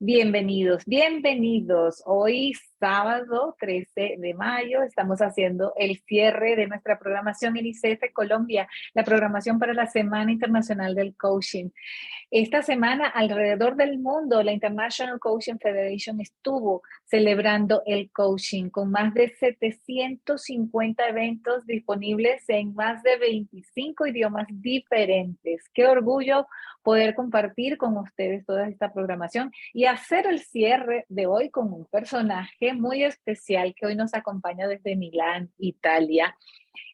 Bienvenidos, bienvenidos. Hoy sábado 13 de mayo estamos haciendo el cierre de nuestra programación en ICF Colombia, la programación para la Semana Internacional del Coaching. Esta semana alrededor del mundo la International Coaching Federation estuvo celebrando el coaching con más de 750 eventos disponibles en más de 25 idiomas diferentes. Qué orgullo poder compartir con ustedes toda esta programación y hacer el cierre de hoy con un personaje muy especial que hoy nos acompaña desde Milán, Italia.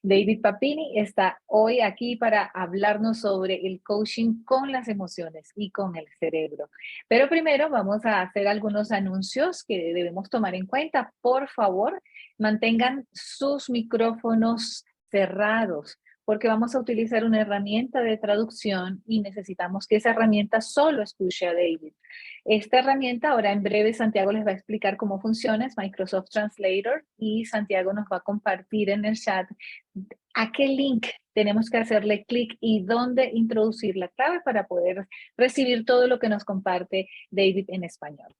David Papini está hoy aquí para hablarnos sobre el coaching con las emociones y con el cerebro. Pero primero vamos a hacer algunos anuncios que debemos tomar en cuenta. Por favor, mantengan sus micrófonos cerrados, porque vamos a utilizar una herramienta de traducción y necesitamos que esa herramienta solo escuche a David. Esta herramienta, ahora en breve Santiago les va a explicar cómo funciona, es Microsoft Translator, y Santiago nos va a compartir en el chat a qué link tenemos que hacerle clic y dónde introducir la clave para poder recibir todo lo que nos comparte David en español.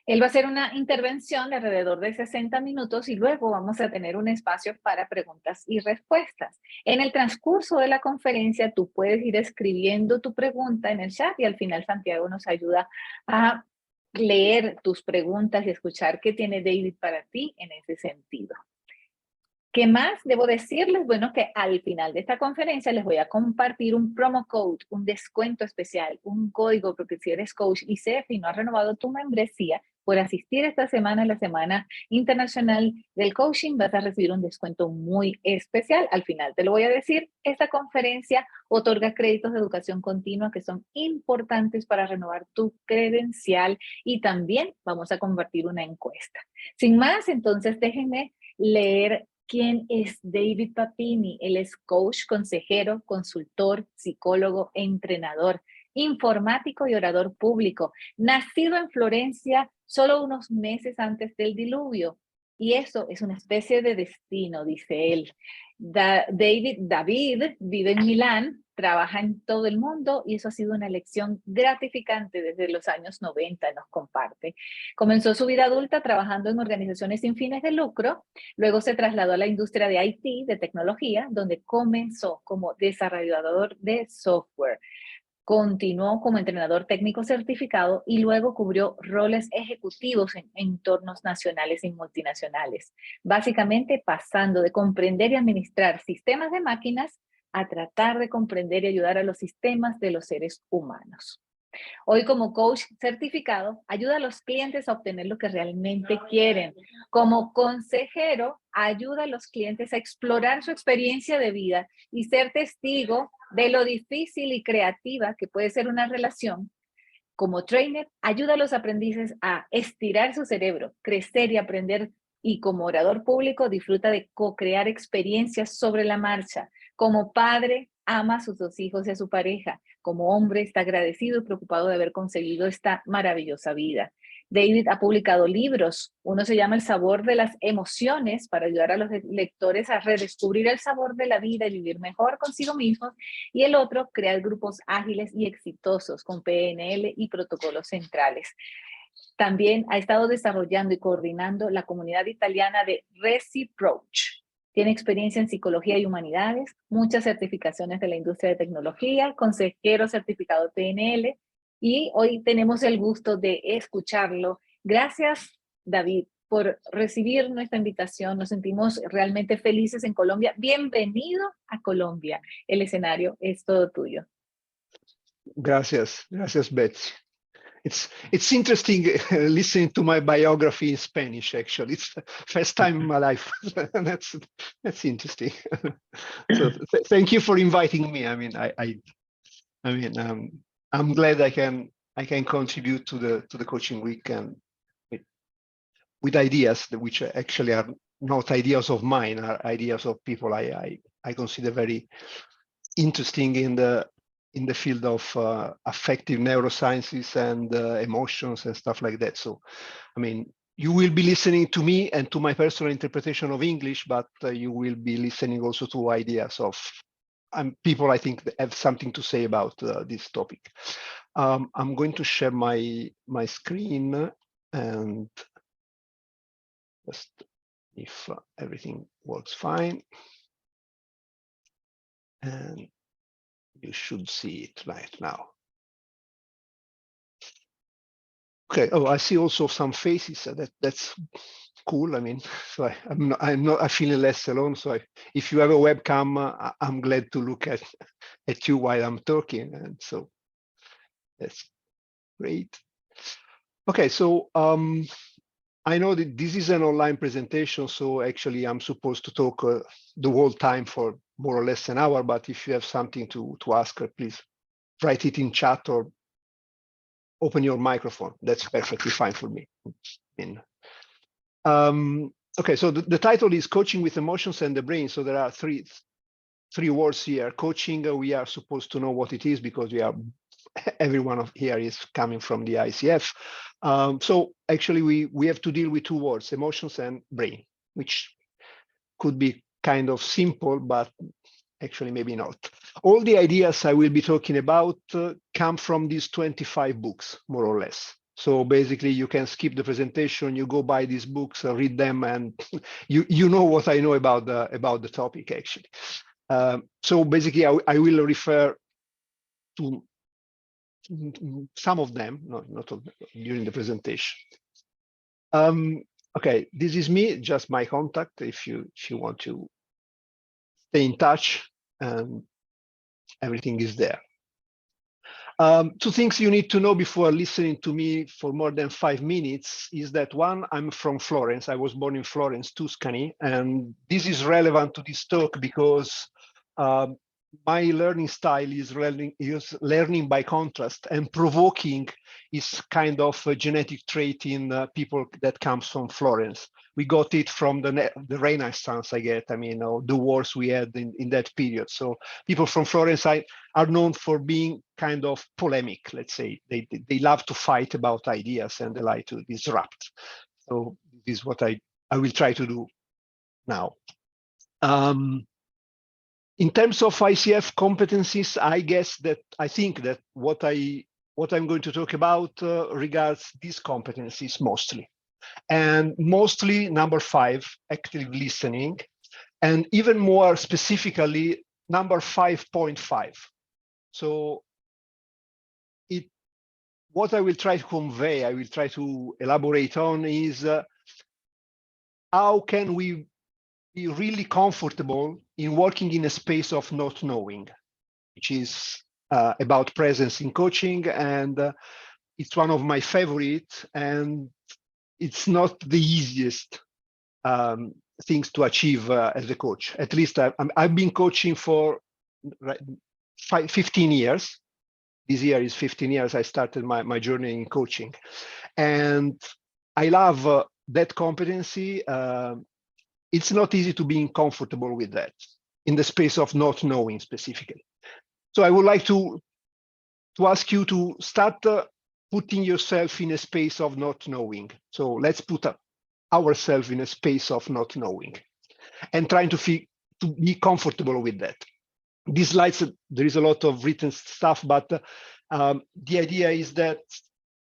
Él va a hacer una intervención de alrededor de 60 minutos y luego vamos a tener un espacio para preguntas y respuestas. En el transcurso de la conferencia tú puedes ir escribiendo tu pregunta en el chat y al final Santiago nos ayuda a leer tus preguntas y escuchar qué tiene David para ti en ese sentido. ¿Qué más debo decirles? Bueno, que al final de esta conferencia les voy a compartir un promo code, un descuento especial, un código, porque si eres coach ICF y no has renovado tu membresía, por asistir esta semana a la Semana Internacional del Coaching, vas a recibir un descuento muy especial. Al final te lo voy a decir. Esta conferencia otorga créditos de educación continua que son importantes para renovar tu credencial y también vamos a compartir una encuesta. Sin más, entonces déjenme leer ¿quién es David Papini? Él es coach, consejero, consultor, psicólogo, entrenador, informático y orador público. Nacido en Florencia solo unos meses antes del diluvio. Y eso es una especie de destino, dice él. David vive en Milán, trabaja en todo el mundo y eso ha sido una elección gratificante desde los años 90, nos comparte. Comenzó su vida adulta trabajando en organizaciones sin fines de lucro, luego se trasladó a la industria de IT, de tecnología, donde comenzó como desarrollador de software. Continuó como entrenador técnico certificado y luego cubrió roles ejecutivos en entornos nacionales y multinacionales, básicamente pasando de comprender y administrar sistemas de máquinas a tratar de comprender y ayudar a los sistemas de los seres humanos. Hoy como coach certificado, ayuda a los clientes a obtener lo que realmente quieren. Como consejero, ayuda a los clientes a explorar su experiencia de vida y ser testigo de lo difícil y creativa que puede ser una relación. Como trainer, ayuda a los aprendices a estirar su cerebro, crecer y aprender. Y como orador público, disfruta de co-crear experiencias sobre la marcha. Como padre, ama a sus dos hijos y a su pareja. Como hombre, está agradecido y preocupado de haber conseguido esta maravillosa vida. David ha publicado libros. Uno se llama El sabor de las emociones, para ayudar a los lectores a redescubrir el sabor de la vida y vivir mejor consigo mismos. Y el otro, Crear grupos ágiles y exitosos con PNL y protocolos centrales. También ha estado desarrollando y coordinando la comunidad italiana de Reciproach. Tiene experiencia en psicología y humanidades, muchas certificaciones de la industria de tecnología, consejero certificado PNL, y hoy tenemos el gusto de escucharlo. Gracias, David, por recibir nuestra invitación. Nos sentimos realmente felices en Colombia. Bienvenido a Colombia. El escenario es todo tuyo. Gracias, Betsy. It's interesting listening to my biography in Spanish. Actually, it's the first time in my life. that's interesting. So thank you for inviting me. I mean, I'm glad I can contribute to the coaching week and with ideas which actually are not ideas of mine, are ideas of people I consider very interesting in the field of affective neurosciences and emotions and stuff like that. So, I mean, you will be listening to me and to my personal interpretation of English, but you will be listening also to ideas of people, I think, have something to say about this topic. I'm going to share my screen, and just if everything works fine, and you should see it right now. Okay. Oh, I see also some faces. That's cool. I mean, so I'm not feeling less alone. So if you have a webcam, I'm glad to look at you while I'm talking, and so that's great. Okay, so I know that this is an online presentation, so actually I'm supposed to talk the whole time for more or less an hour. But if you have something to ask, please write it in chat or open your microphone. That's perfectly fine for me. Okay, so the title is Coaching with Emotions and the Brain. So there are three words here. Coaching, we are supposed to know what it is because everyone here is coming from the ICF. So actually we have to deal with two words, emotions and brain, which could be kind of simple, but actually maybe not. All the ideas I will be talking about come from these 25 books, more or less. So basically you can skip the presentation, you go buy these books, read them, and you know what I know about the topic actually. So basically I will refer to some of them, not all, during the presentation. Okay, this is me, just my contact if you want to stay in touch, and everything is there. Two things you need to know before listening to me for more than 5 minutes is that one, I'm from Florence. I was born in Florence, Tuscany, and this is relevant to this talk because my learning style is learning by contrast, and provoking is kind of a genetic trait in people that comes from Florence. We got it from the Renaissance, I get. I mean, the wars we had in that period. So people from Florence are known for being kind of polemic, let's say. They love to fight about ideas and they like to disrupt. So this is what I will try to do now. In terms of ICF competencies, I think that what I'm going to talk about regards these competencies mostly. And mostly number 5, active listening, and even more specifically, number 5.5. So what I will try to convey, I will try to elaborate on is how can we be really comfortable in working in a space of not knowing, which is about presence in coaching, and it's one of my favorites, and it's not the easiest things to achieve as a coach. At least I've been coaching for 15 years. This year is 15 years I started my journey in coaching, and I love that competency. It's not easy to be comfortable with that in the space of not knowing specifically. So I would like to ask you to start putting yourself in a space of not knowing. So let's put ourselves in a space of not knowing and trying to be comfortable with that. These slides, there is a lot of written stuff, but the idea is that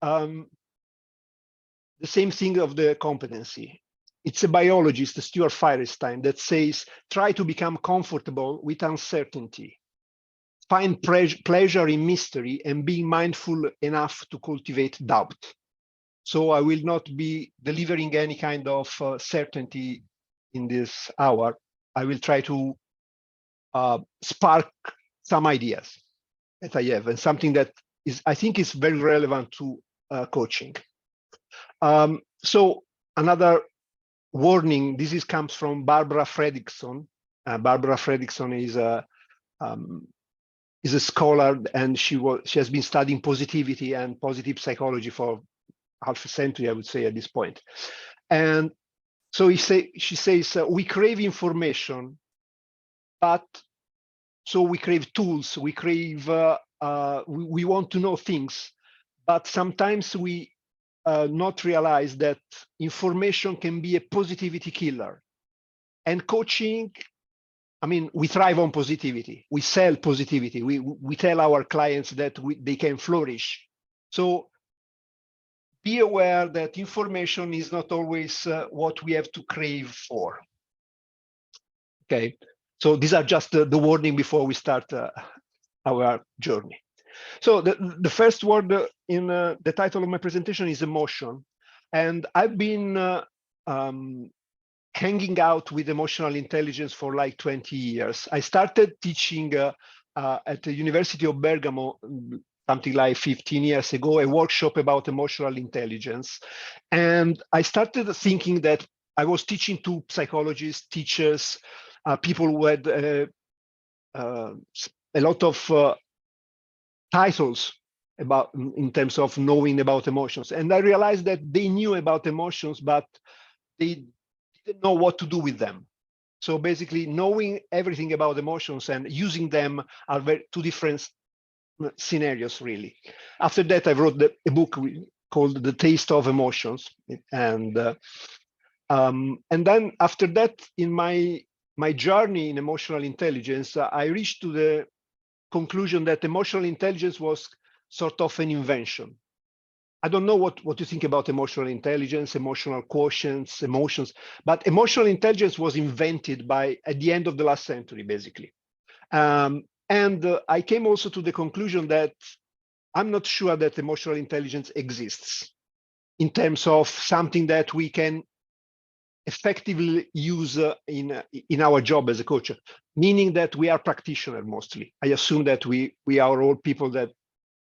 the same thing of the competency. It's a biologist, Stuart Firestein, that says, try to become comfortable with uncertainty. Find pleasure in mystery and being mindful enough to cultivate doubt. So I will not be delivering any kind of certainty in this hour. I will try to spark some ideas that I have, and something that I think is very relevant to coaching. So another warning, this comes from Barbara Fredrickson. Barbara Fredrickson is a scholar, and she has been studying positivity and positive psychology for half a century, I would say, at this point. And so she says, we crave information, but so we crave tools, we crave, we want to know things, but sometimes we not realize that information can be a positivity killer. And coaching I mean, we thrive on positivity. We sell positivity. We tell our clients that they can flourish. So be aware that information is not always what we have to crave for. Okay, so these are just the warning before we start our journey. So the first word in the title of my presentation is emotion. And I've been hanging out with emotional intelligence for like 20 years. I started teaching at the University of Bergamo something like 15 years ago, a workshop about emotional intelligence. And I started thinking that I was teaching to psychologists, teachers, people who had a lot of titles about in terms of knowing about emotions. And I realized that they knew about emotions, but they didn't know what to do with them. So basically knowing everything about emotions and using them are two different scenarios, really. After that, I wrote a book called The Taste of Emotions. And then after that, in my journey in emotional intelligence, I reached to the conclusion that emotional intelligence was sort of an invention. I don't know what you think about emotional intelligence, emotional quotients, emotions, but emotional intelligence was invented at the end of the last century, basically. And I came also to the conclusion that I'm not sure that emotional intelligence exists in terms of something that we can effectively use in our job as a coach, meaning that we are practitioners mostly. I assume that we are all people that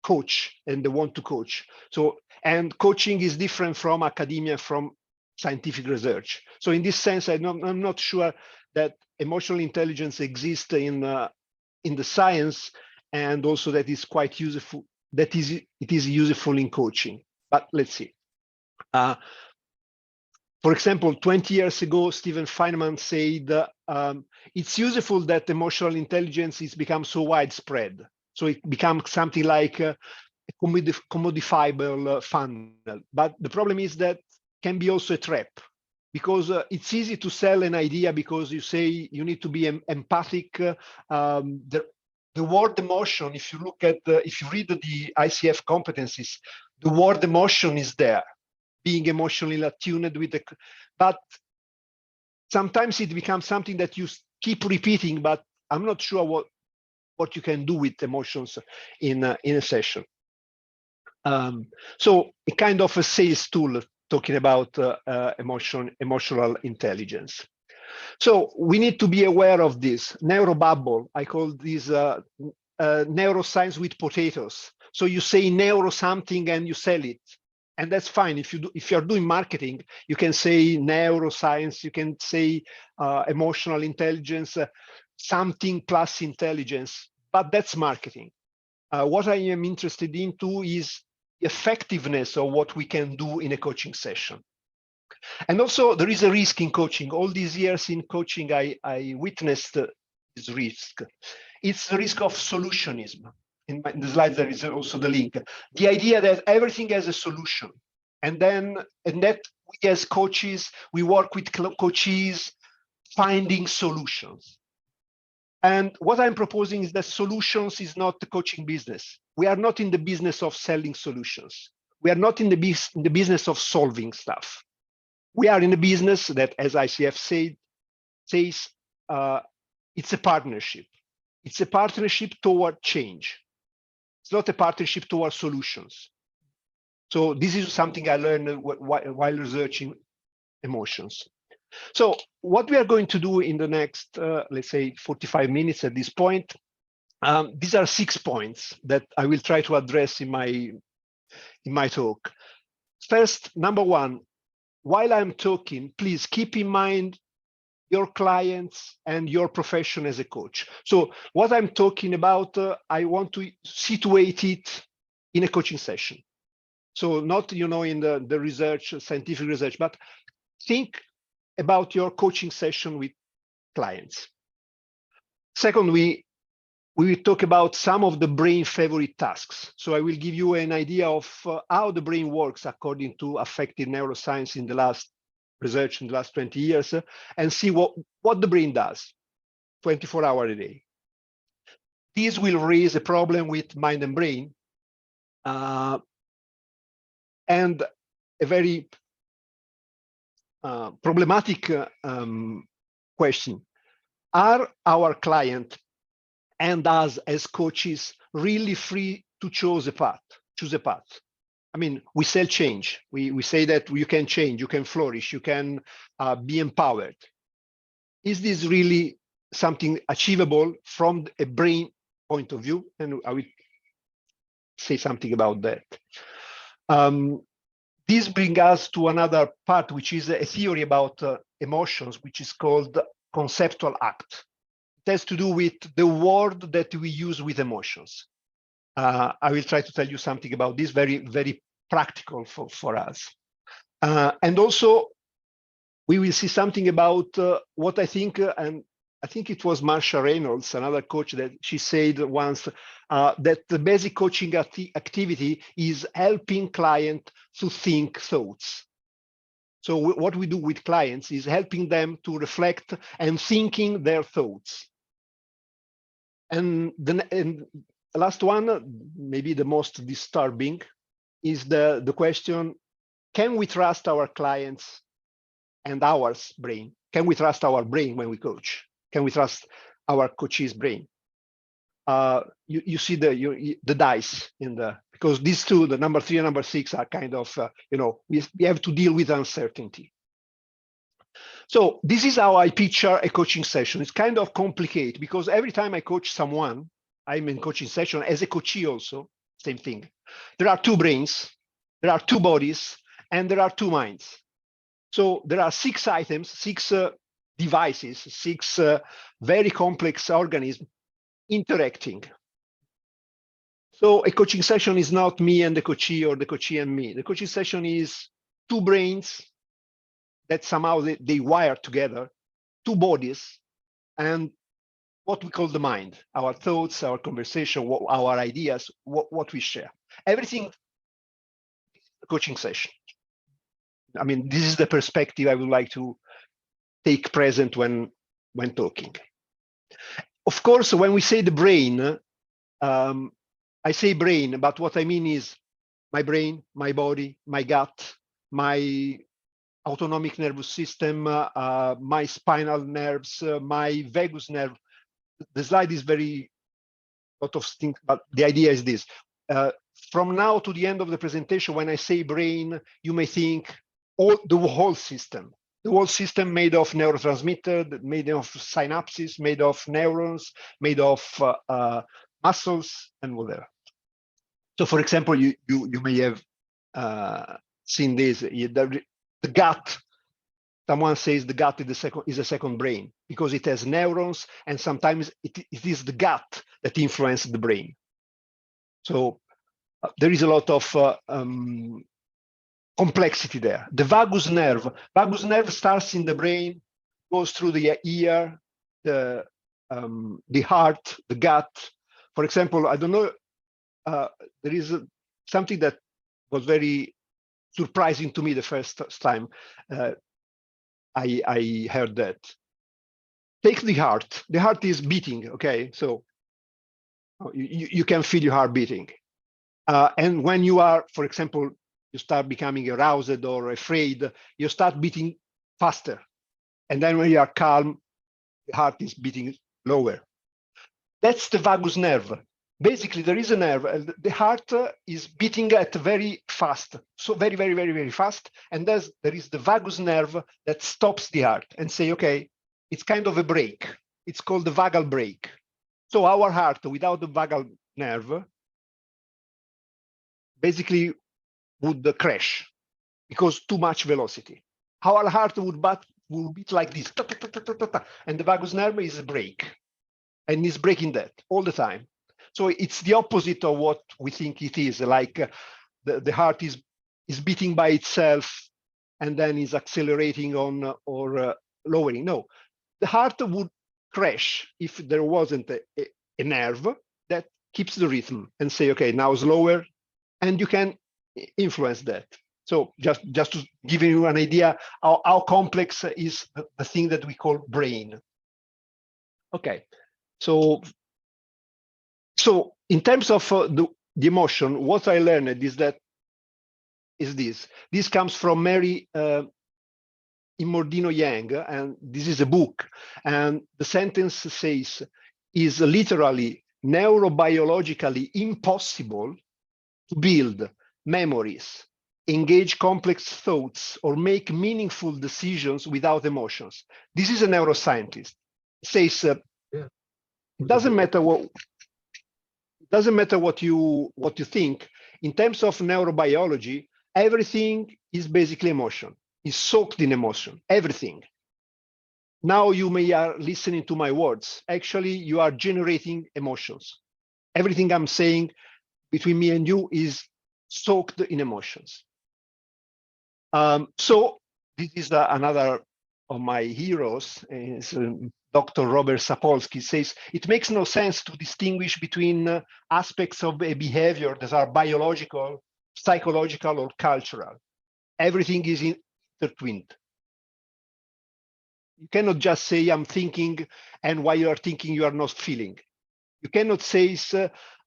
coach and they want to coach. So, and coaching is different from academia, from scientific research. So in this sense, I'm not sure that emotional intelligence exists in the science, and also that is quite useful. It is useful in coaching. But let's see. For example, 20 years ago, Stephen Feynman said it's useful that emotional intelligence has become so widespread. So it becomes something like a commodifiable funnel. But the problem is that can be also a trap, because it's easy to sell an idea because you say you need to be empathic. The word emotion, if you look at, if you read the ICF competencies, the word emotion is there, being emotionally attuned with the, but sometimes it becomes something that you keep repeating, but I'm not sure what you can do with emotions in a session. So a kind of a sales tool talking about emotional intelligence. So we need to be aware of this neurobubble. I call this neuroscience with potatoes. So you say neuro something and you sell it, and that's fine. If you're doing marketing, you can say neuroscience, you can say emotional intelligence, something plus intelligence, but that's marketing. What I am interested into is the effectiveness of what we can do in a coaching session. And also there is a risk in coaching. All these years in coaching, I witnessed this risk. It's the risk of solutionism. In the slides, there is also the link. The idea that everything has a solution. And that we as coaches, we work with coaches finding solutions. And what I'm proposing is that solutions is not the coaching business. We are not in the business of selling solutions. We are not in the business of solving stuff. We are in a business that, as ICF says, it's a partnership. It's a partnership toward change. It's not a partnership toward solutions. So this is something I learned while researching emotions. So what we are going to do in the next, let's say, 45 minutes at this point, these are 6 points that I will try to address in my talk. First, number one, while I'm talking, please keep in mind your clients and your profession as a coach. So what I'm talking about, I want to situate it in a coaching session. So not, in the research, scientific research, but think about your coaching session with clients. Second, we will talk about some of the brain favorite tasks. So I will give you an idea of how the brain works according to affective neuroscience in the last research in the last 20 years, and see what the brain does. 24 hours a day. This will raise a problem with mind and brain, and a very problematic question. Are our client and us as coaches really free to choose a path? I mean, we sell change. We say that you can change, you can flourish, you can be empowered. Is this really something achievable from a brain point of view? And I will say something about that. This brings us to another part, which is a theory about emotions, which is called conceptual act. It has to do with the word that we use with emotions. I will try to tell you something about this, very, very practical for us. And also, we will see something about what I think, and I think it was Marsha Reynolds, another coach, that she said once that the basic coaching activity is helping client to think thoughts. So what we do with clients is helping them to reflect and thinking their thoughts. And the last one, maybe the most disturbing, is the question, can we trust our clients and our brain? Can we trust our brain when we coach? Can we trust our coach's brain? You see the dice in because these two, the number 3 and number 6, are kind of, we have to deal with uncertainty. So this is how I picture a coaching session. It's kind of complicated because every time I coach someone, I'm in coaching session as a coachee also, same thing. There are 2 brains, there are 2 bodies, and there are 2 minds. So there are 6 items, 6 devices, 6 very complex organisms interacting. So a coaching session is not me and the coachee or the coachee and me. The coaching session is 2 brains that somehow they wire together, 2 bodies, and what we call the mind, our thoughts, our conversation, our ideas, what we share. Everything coaching session. I mean, this is the perspective I would like to take present when talking. Of course, when we say the brain, I say brain, but what I mean is my brain, my body, my gut, my autonomic nervous system, my spinal nerves, my vagus nerve. The slide is very lot of things, but the idea is this. From now to the end of the presentation, when I say brain, you may think the whole system. The whole system made of neurotransmitter, made of synapses, made of neurons, made of muscles, and whatever. So, for example, you may have seen this. The gut. Someone says the gut is a second brain because it has neurons, and sometimes it is the gut that influences the brain. So there is a lot of complexity there. The vagus nerve starts in the brain, goes through the ear, the heart, the gut. For example, I don't know, there is something that was very surprising to me the first time I heard that. Take the heart. The heart is beating, okay? So you can feel your heart beating. And when you are, for example, you start becoming aroused or afraid, you start beating faster. And then when you are calm, the heart is beating lower. That's the vagus nerve. Basically, there is a nerve. The heart is beating at very fast, so very, very, very, very fast. And there is the vagus nerve that stops the heart and say, okay, it's kind of a brake. It's called the vagal brake. So our heart, without the vagal nerve, basically would crash because too much velocity. Our heart would beat like this, and the vagus nerve is a brake, and it's braking that all the time. So it's the opposite of what we think it is. Like the heart is beating by itself, and then is accelerating on or lowering. No, the heart would crash if there wasn't a nerve that keeps the rhythm and say, okay, now slower, and you can influence that. So just to give you an idea how complex is the thing that we call brain. Okay, so in terms of the emotion, what I learned is that this comes from Mary Imordino Yang, and this is a book, and the sentence says, is literally neurobiologically impossible to build memories, engage complex thoughts, or make meaningful decisions without emotions. This is a neuroscientist. It says it doesn't matter what you think. In terms of neurobiology, everything is basically emotion. Is soaked in emotion. Everything. Now you may are listening to my words. Actually, you are generating emotions. Everything I'm saying between me and you is soaked in emotions. So this is another of my heroes. Is Dr. Robert Sapolsky says it makes no sense to distinguish between aspects of a behavior that are biological, psychological, or cultural. Everything is intertwined. You cannot just say I'm thinking, and while you are thinking, you are not feeling. You cannot say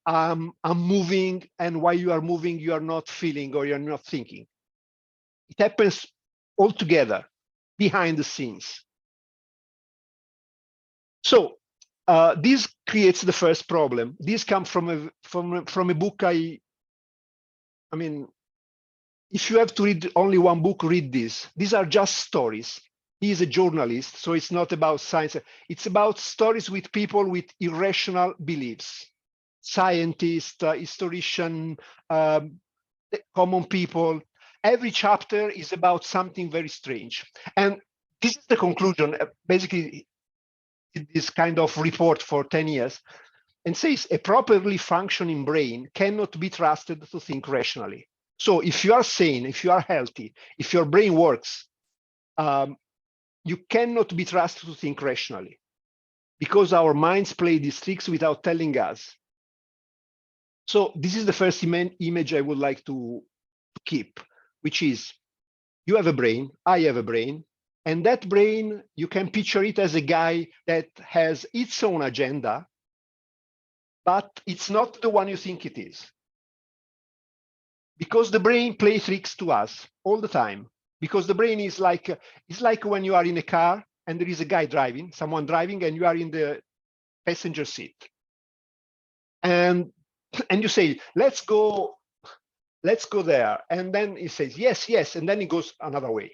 I'm moving, and while you are moving, you are not feeling or you're not thinking. It happens all together, behind the scenes. So this creates the first problem. This comes from a book. I mean, if you have to read only one book, read this. These are just stories. He is a journalist, so it's not about science. It's about stories with people with irrational beliefs. Scientists, historians, common people. Every chapter is about something very strange. And this is the conclusion. Basically, this kind of report for 10 years, and says a properly functioning brain cannot be trusted to think rationally. So if you are sane, if you are healthy, if your brain works, you cannot be trusted to think rationally because our minds play these tricks without telling us. So this is the first image I would like to keep, which is you have a brain, I have a brain, and that brain, you can picture it as a guy that has its own agenda, but it's not the one you think it is. Because the brain plays tricks to us all the time. Because the brain is like, it's like when you are in a car and there is a guy driving, someone driving, and you are in the passenger seat. And you say, let's go there. And then he says, yes, yes. And then he goes another way.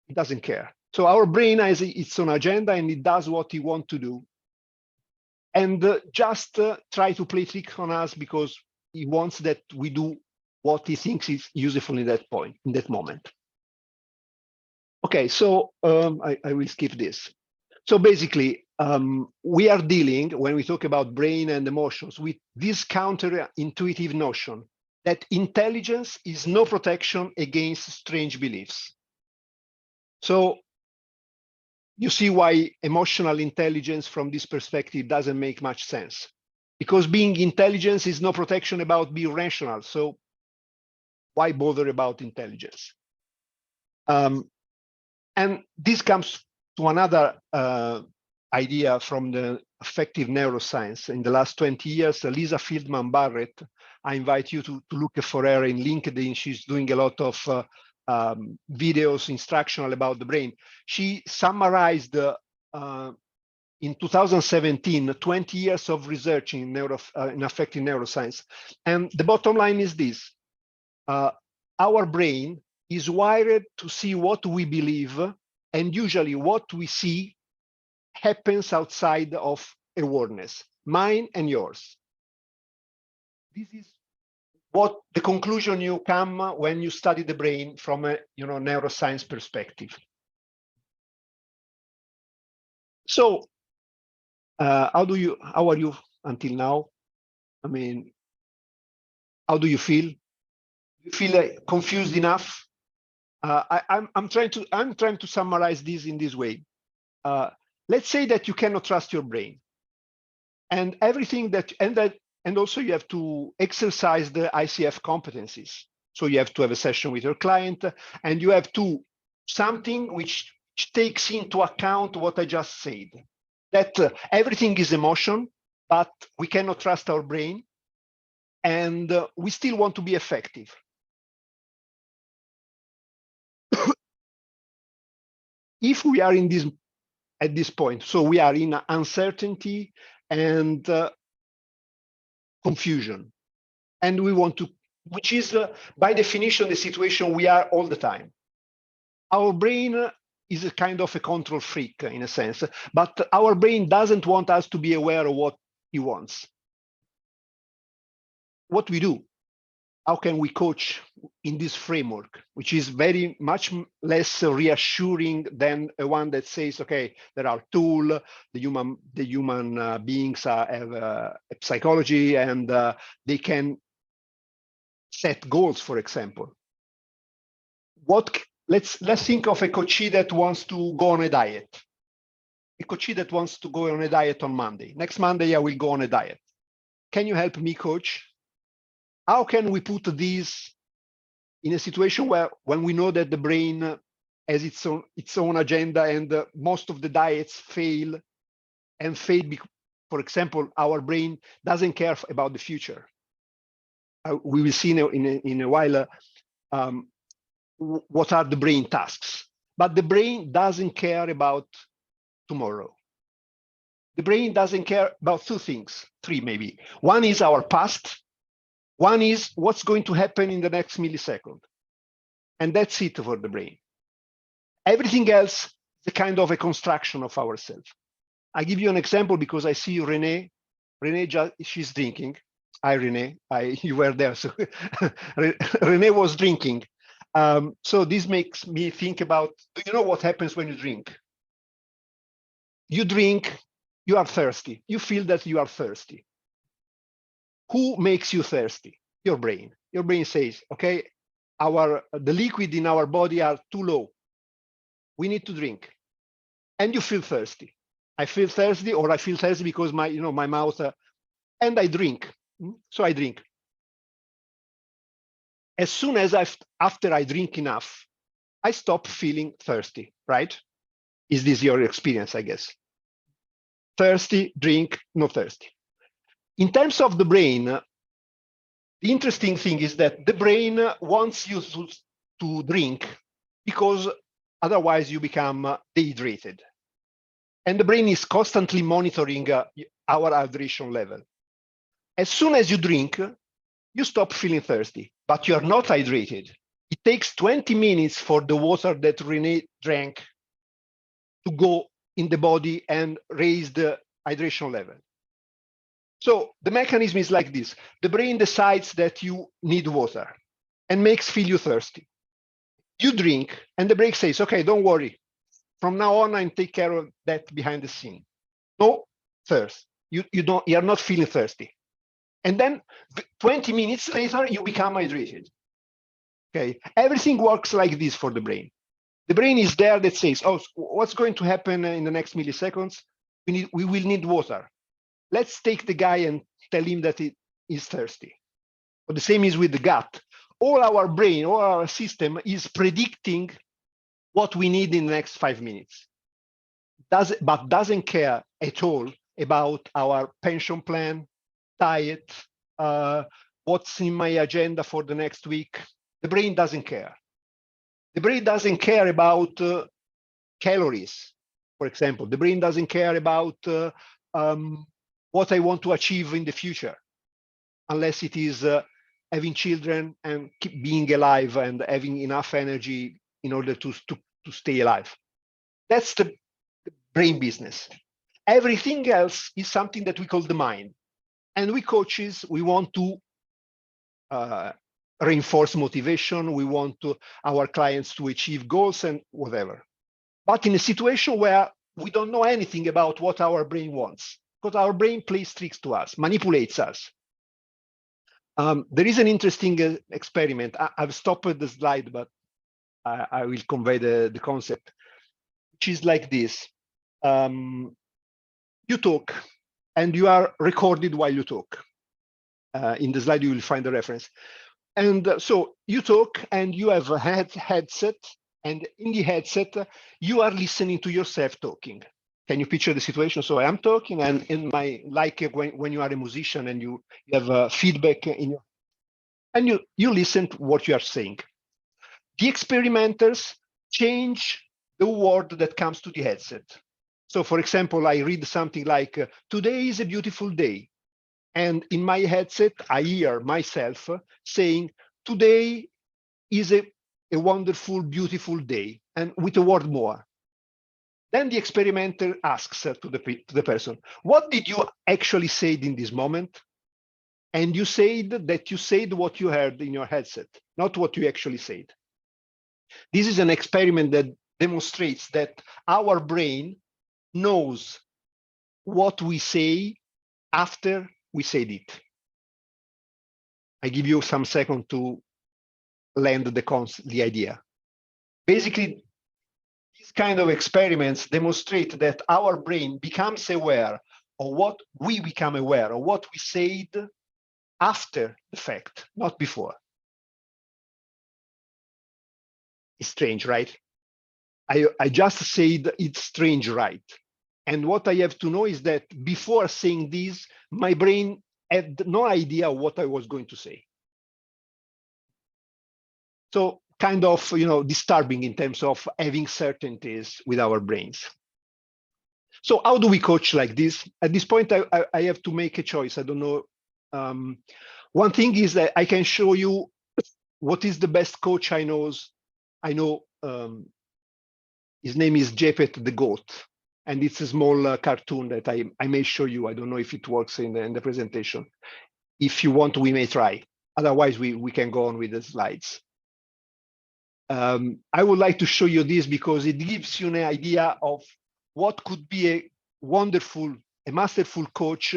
He doesn't care. So our brain has its own agenda and it does what he wants to do. And just try to play trick on us because he wants that we do what he thinks is useful in that point, in that moment. Okay, so I will skip this. So basically, we are dealing, when we talk about brain and emotions, with this counterintuitive notion that intelligence is no protection against strange beliefs. So you see why emotional intelligence from this perspective doesn't make much sense. Because being intelligent is no protection about being rational. So why bother about intelligence? And this comes to another idea from the affective neuroscience. In the last 20 years, Lisa Feldman Barrett, I invite you to look for her in LinkedIn. She's doing a lot of videos, instructional about the brain. She summarized in 2017, 20 years of research in affective neuroscience. And the bottom line is this. Our brain is wired to see what we believe, and usually what we see happens outside of awareness, mine and yours. This is what the conclusion you come when you study the brain from a neuroscience perspective. So how are you until now? I mean, how do you feel? You feel confused enough? I'm trying to summarize this in this way. Let's say that you cannot trust your brain, and everything and also you have to exercise the ICF competencies. So you have to have a session with your client, and you have to something which takes into account what I just said. that everything is emotion, but we cannot trust our brain, and we still want to be effective. If we are in this at this point, so we are in uncertainty and confusion, and we want to, which is by definition the situation we are all the time. Our brain is a kind of a control freak in a sense, but our brain doesn't want us to be aware of what he wants. What we do? How can we coach in this framework, which is very much less reassuring than a one that says, okay, there are tools, the human beings have a psychology, and they can set goals, for example. Let's think of a coachee that wants to go on a diet. A coachee that wants to go on a diet on Monday. Next Monday, I will go on a diet. Can you help me, coach? How can we put this in a situation where, when we know that the brain has its own agenda, and most of the diets fail, for example, our brain doesn't care about the future. We will see in a while what are the brain tasks, but the brain doesn't care about tomorrow. The brain doesn't care about two things, three maybe. One is our past. One is what's going to happen in the next millisecond. And that's it for the brain. Everything else is a kind of a construction of ourselves. I give you an example because I see Renee. Renee, she's drinking. Hi, Renee. You were there. So Renee was drinking. So this makes me think about, you know what happens when you drink? You drink, you are thirsty. You feel that you are thirsty. Who makes you thirsty? Your brain. Your brain says, okay, the liquid in our body are too low. We need to drink. And you feel thirsty. I feel thirsty, or I feel thirsty because my mouth, and I drink. So I drink. As soon as after I drink enough, I stop feeling thirsty, right? Is this your experience, I guess? Thirsty, drink, no thirsty. In terms of the brain, the interesting thing is that the brain wants you to drink because otherwise you become dehydrated. And the brain is constantly monitoring our hydration level. As soon as you drink, you stop feeling thirsty, but you're not hydrated. It takes 20 minutes for the water that Renee drank to go in the body and raise the hydration level. So the mechanism is like this. The brain decides that you need water and feel you thirsty. You drink, and the brain says, okay, don't worry. From now on, I take care of that behind the scene. No thirst. You're not feeling thirsty. And then 20 minutes later, you become hydrated. Okay, everything works like this for the brain. The brain is there that says, oh, what's going to happen in the next milliseconds? We will need water. Let's take the guy and tell him that he is thirsty. But the same is with the gut. All our brain, all our system is predicting what we need in the next 5 minutes. But doesn't care at all about our pension plan, diet, what's in my agenda for the next week. The brain doesn't care. The brain doesn't care about calories, for example. The brain doesn't care about what I want to achieve in the future, unless it is having children and keep being alive and having enough energy in order to stay alive. That's the brain business. Everything else is something that we call the mind. And we coaches, we want to reinforce motivation. We want our clients to achieve goals and whatever. But in a situation where we don't know anything about what our brain wants, because our brain plays tricks to us, manipulates us. There is an interesting experiment. I've stopped the slide, but I will convey the concept, which is like this. You talk, and you are recorded while you talk. In the slide, you will find the reference. And so you talk, and you have a headset, and in the headset, you are listening to yourself talking. can you picture the situation? So I'm talking, and in my, like when you are a musician and you have feedback in your, and you listen to what you are saying. The experimenters change the word that comes to the headset. So for example, I read something like, today is a beautiful day. And in my headset, I hear myself saying, today is a wonderful, beautiful day, and with a word more. Then the experimenter asks to the person, what did you actually say in this moment? And you said that you said what you heard in your headset, not what you actually said. This is an experiment that demonstrates that our brain knows what we say after we said it. I give you some seconds to land the idea. Basically, these kind of experiments demonstrate that our brain becomes aware of what we become aware of what we said after the fact, not before. It's strange, right? I just said it's strange, right? And what I have to know is that before saying this, my brain had no idea what I was going to say. So kind of, disturbing in terms of having certainties with our brains. So how do we coach like this? At this point, I have to make a choice. I don't know. One thing is that I can show you what is the best coach I know. His name is Japet the Goat, and it's a small cartoon that I may show you. I don't know if it works in the presentation. If you want, we may try. Otherwise, we can go on with the slides. I would like to show you this because it gives you an idea of what could be a wonderful, a masterful coach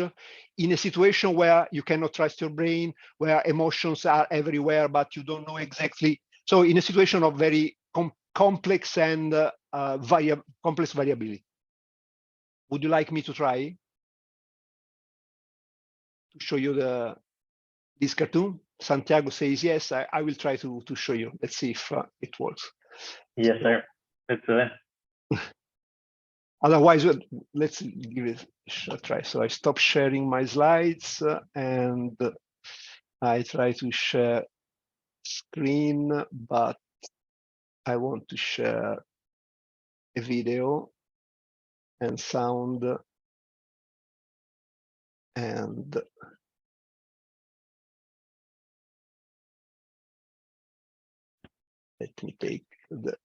in a situation where you cannot trust your brain, where emotions are everywhere, but you don't know exactly. So in a situation of very complex and complex variability. Would you like me to try to show you this cartoon? Santiago says yes. I will try to show you. Let's see if it works. Yes, sir. Let's do it. Otherwise, let's give it a try. So I stop sharing my slides and I try to share screen, but I want to share a video and sound and let me take the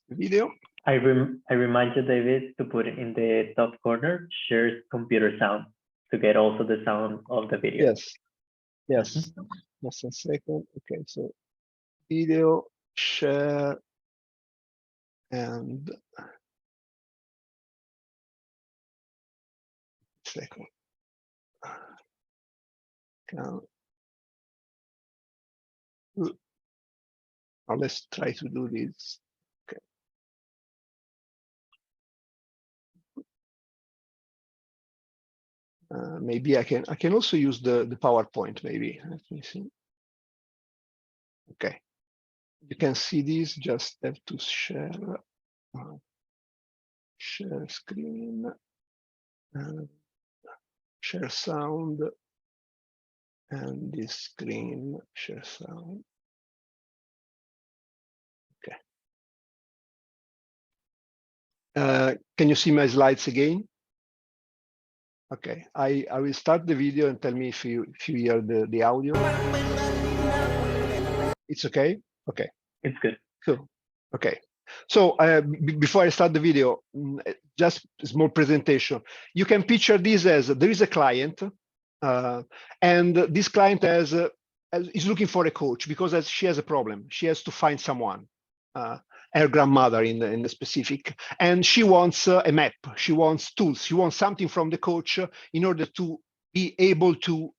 video. I remind you, David, to put in the top corner, share computer sound to get also the sound of the video. Yes. Just a second. Okay, so video, share, and second. Now let's try to do this. Okay. Maybe I can also use the PowerPoint. Maybe let me see. Okay, you can see this. Just have to share screen, share sound, and this screen share sound. Okay. Can you see my slides again? Okay, I will start the video and tell me if you hear the audio. It's okay? Okay. It's good. Cool. Okay. So before I start the video, just a small presentation. You can picture this as there is a client, and this client is looking for a coach because she has a problem. She has to find someone. Her grandmother in the specific, and she wants a map, she wants tools, she wants something from the coach in order to be able to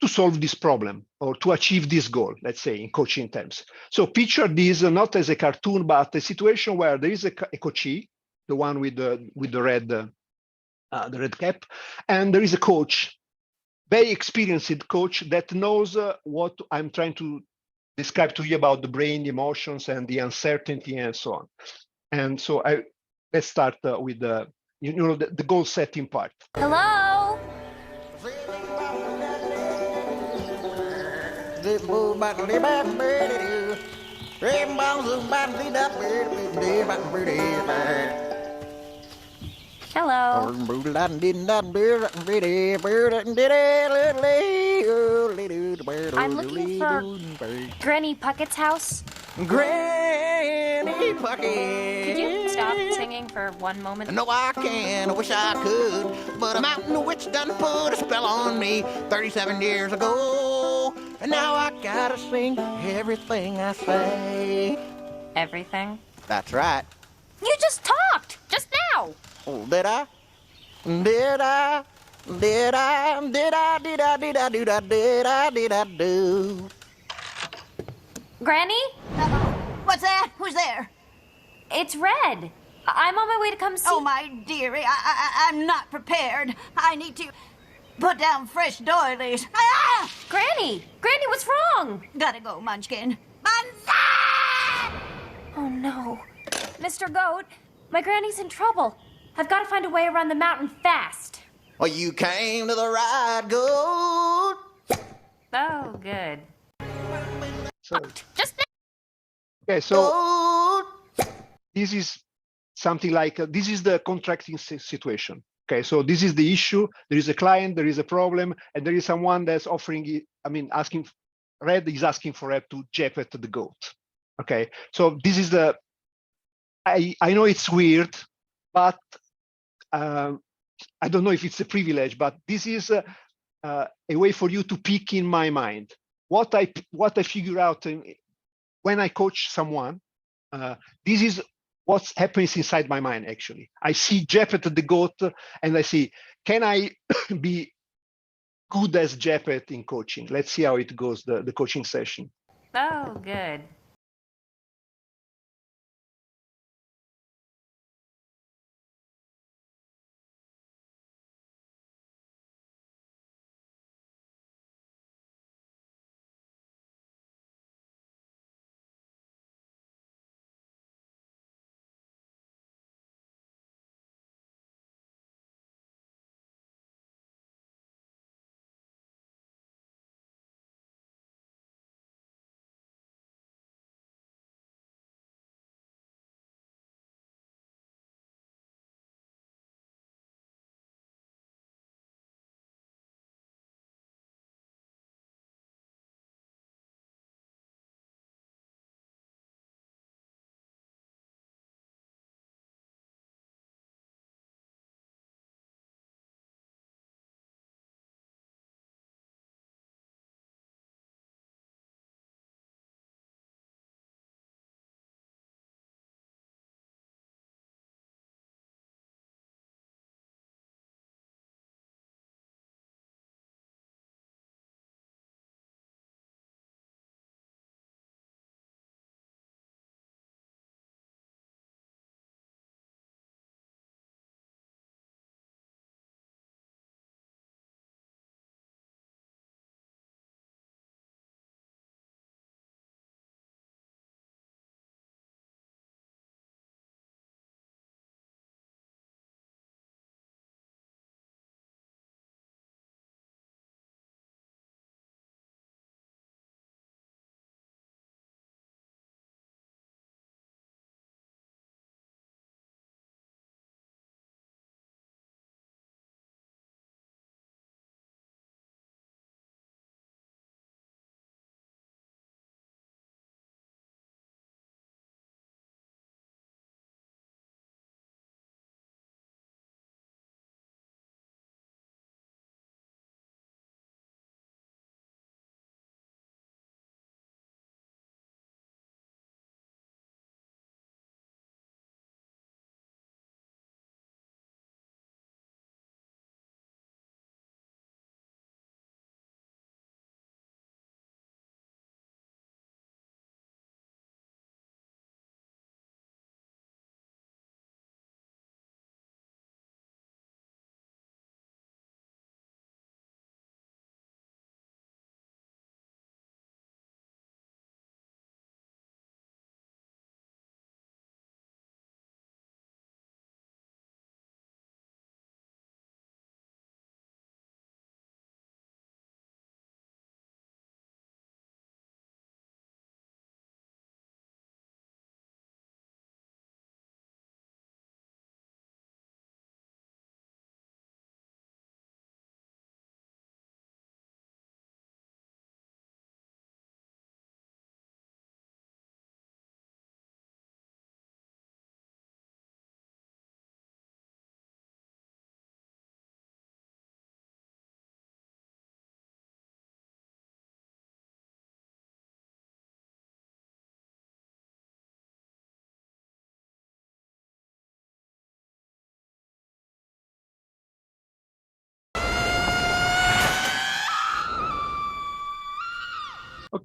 solve this problem or to achieve this goal, let's say in coaching terms. So picture this not as a cartoon, but a situation where there is a coachee, the one with the red cap, and there is a coach, very experienced coach that knows what I'm trying to describe to you about the brain, the emotions, and the uncertainty, and so on. And so let's start with the the goal setting part. Hello? Hello. I'm looking for Granny Puckett's house. Granny Puckett. Could you stop singing for one moment? No, I can. I wish I could. But a mountain witch done put a spell on me 37 years ago. And now I gotta sing everything I say. Everything? That's right. You just talked! Just now! Oh, did I? Did I? Did I? Did I? Did I? Did I? Did I? Did I? Did I do? Granny? What's that? Who's there? It's Red. I'm on my way to come see... Oh, my dearie, I'm not prepared. I need to put down fresh doilies. Ah! Granny! Granny, what's wrong? Gotta go, Munchkin. Banzai! Oh, no. Mr. Goat, my granny's in trouble. I've got to find a way around the mountain fast. Well, you came to the right goat. Oh, good. So, Just now. okay, so this is something like this is the contracting situation. Okay, so this is the issue. There is a client, there is a problem, and there is someone that's offering it. I mean, Red is asking for Red to jeopard the goat. Okay, so this is the. I know it's weird, but I don't know if it's a privilege, but this is a way for you to pick in my mind what I figure out when I coach someone. This is what happens inside my mind. Actually, I see Jeppet the goat, and I see, can I be good as Jeppet in coaching? Let's see how it goes, the coaching session. Oh, good.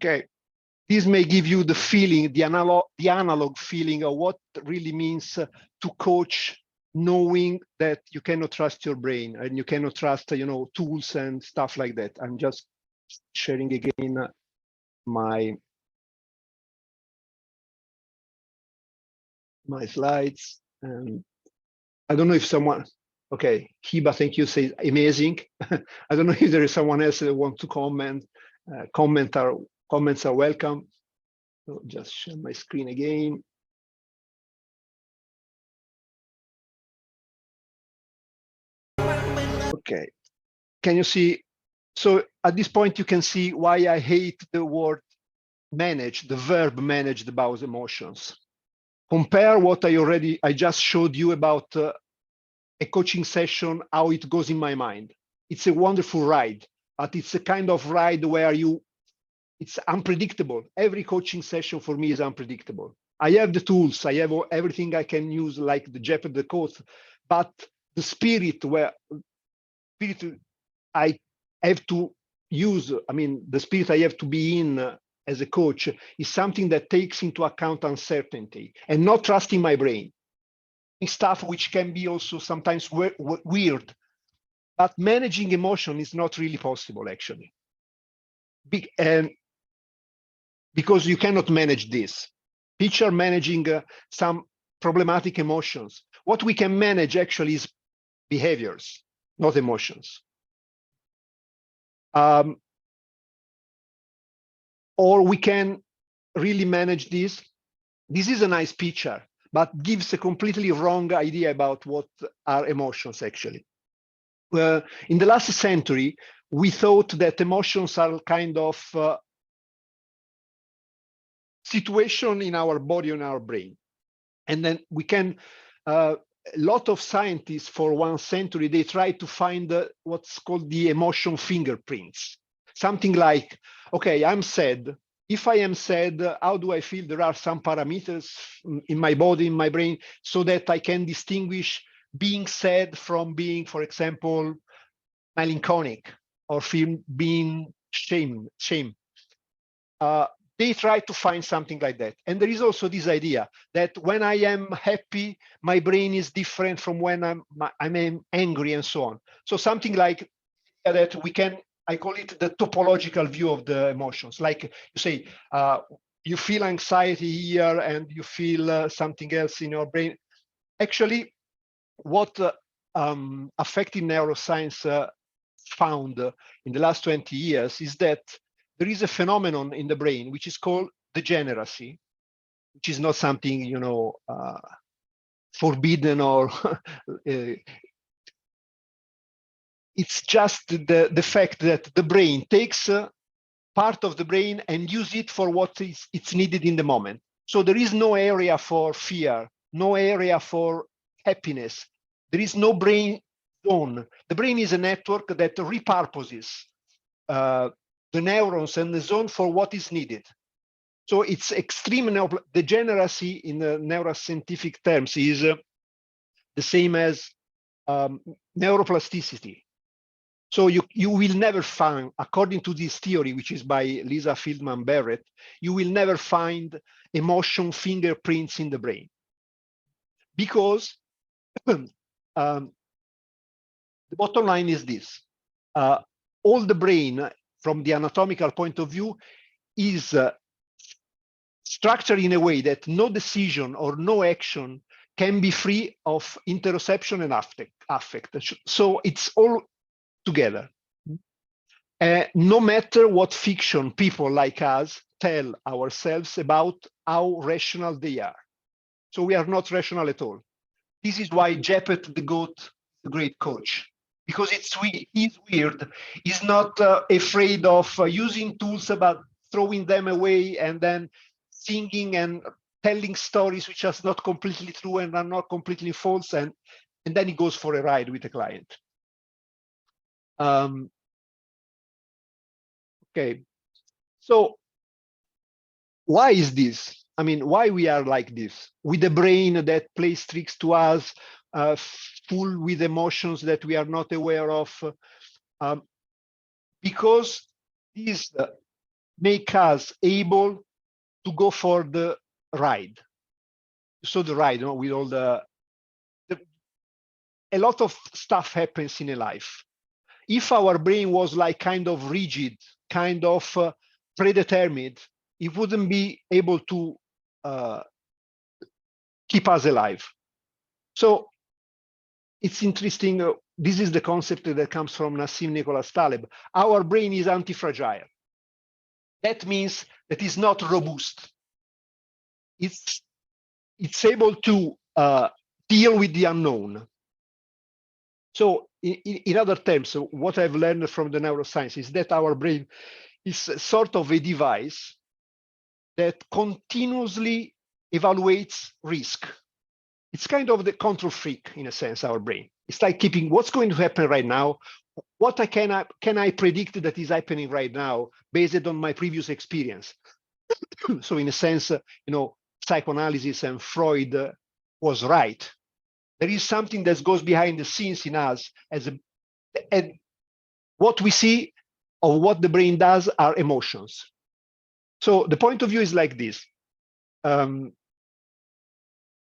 Okay, this may give you the feeling, the analog feeling of what really means to coach, knowing that you cannot trust your brain and you cannot trust, tools and stuff like that. I'm just sharing again my slides. And I don't know if someone, okay, Hiba, thank you, says amazing. I don't know if there is someone else that wants to comment. Comments are welcome. So just share my screen again. Okay, can you see? So at this point, you can see why I hate the word manage, the verb managed about emotions. Compare what I just showed you about a coaching session, how it goes in my mind. It's a wonderful ride, but it's a kind of ride where it's unpredictable. Every coaching session for me is unpredictable. I have the tools, I have everything I can use, like the Jeopardy, the quote, but the spirit I have to use, the spirit I have to be in as a coach is something that takes into account uncertainty and not trusting my brain. Stuff which can be also sometimes weird, but managing emotion is not really possible, actually. Because you cannot manage this. Picture managing some problematic emotions. What we can manage actually is behaviors, not emotions. Or we can really manage this. This is a nice picture, but gives a completely wrong idea about what are emotions actually. In the last century, we thought that emotions are kind of situation in our body and our brain. And then we can, a lot of scientists for 1 century, they try to find what's called the emotion fingerprints. Something like, okay, I'm sad. If I am sad, how do I feel? There are some parameters in my body, in my brain, so that I can distinguish being sad from being, for example, melancholic or being shame. They try to find something like that. And there is also this idea that when I am happy, my brain is different from when I'm angry and so on. So something like that I call it the topological view of the emotions. Like you say, you feel anxiety here and you feel something else in your brain. Actually, what affective neuroscience found in the last 20 years is that there is a phenomenon in the brain which is called degeneracy, which is not something forbidden or it's just the fact that the brain takes part of the brain and use it for what it's needed in the moment. So there is no area for fear, no area for happiness. There is no brain zone. The brain is a network that repurposes the neurons and the zone for what is needed. So it's extreme degeneracy in the neuroscientific terms is the same as neuroplasticity. So you will never find, according to this theory, which is by Lisa Feldman Barrett, you will never find emotion fingerprints in the brain. Because the bottom line is this. All the brain, from the anatomical point of view, is structured in a way that no decision or no action can be free of interoception and affect. So it's all together. No matter what fiction people like us tell ourselves about how rational they are. So we are not rational at all. This is why Jeopardy, the goat, the great coach. Because he's weird. He's not afraid of using tools about throwing them away and then singing and telling stories which are not completely true and are not completely false. And then he goes for a ride with a client. Okay, so why is this? I mean, why we are like this? With a brain that plays tricks to us, full with emotions that we are not aware of, because make us able to go for the ride. So the ride, with all a lot of stuff happens in a life. If our brain was like kind of rigid, kind of predetermined, it wouldn't be able to keep us alive. So it's interesting. This is the concept that comes from Nassim Nicholas Taleb. Our brain is anti-fragile. That means that it's not robust. It's able to deal with the unknown. So in other terms, what I've learned from the neuroscience is that our brain is sort of a device that continuously evaluates risk. It's kind of the control freak, in a sense, our brain. It's like keeping what's going to happen right now. What can I predict that is happening right now based on my previous experience? So in a sense, psychoanalysis and Freud was right. There is something that goes behind the scenes in us and what we see of what the brain does are emotions. So the point of view is like this.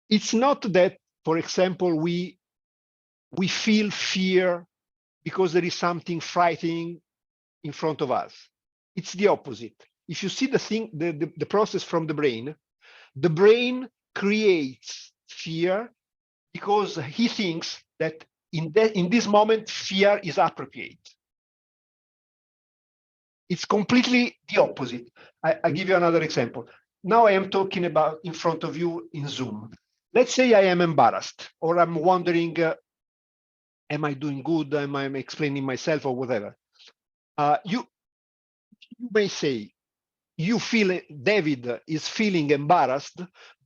It's not that, for example, we feel fear because there is something frightening in front of us. It's the opposite. If you see the process from the brain creates fear because he thinks that in this moment, fear is appropriate. It's completely the opposite. I'll give you another example. Now I am talking about in front of you in Zoom. Let's say I am embarrassed, or I'm wondering, am I doing good? Am I explaining myself or whatever? You may say, David is feeling embarrassed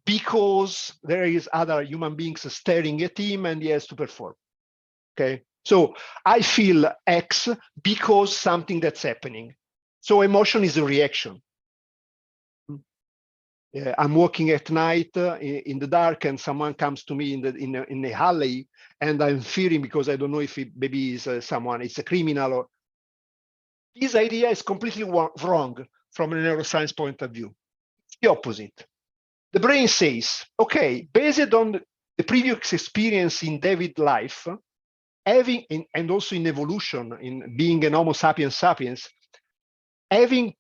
because there is other human beings staring at him and he has to perform. Okay, so I feel X because something that's happening. So emotion is a reaction. I'm walking at night in the dark, and someone comes to me in a alley, and I'm fearing because I don't know if maybe it's it's a criminal. Or this idea is completely wrong from a neuroscience point of view. It's the opposite. The brain says, okay, based on the previous experience in David's life, and also in evolution, in being an Homo sapiens sapiens, having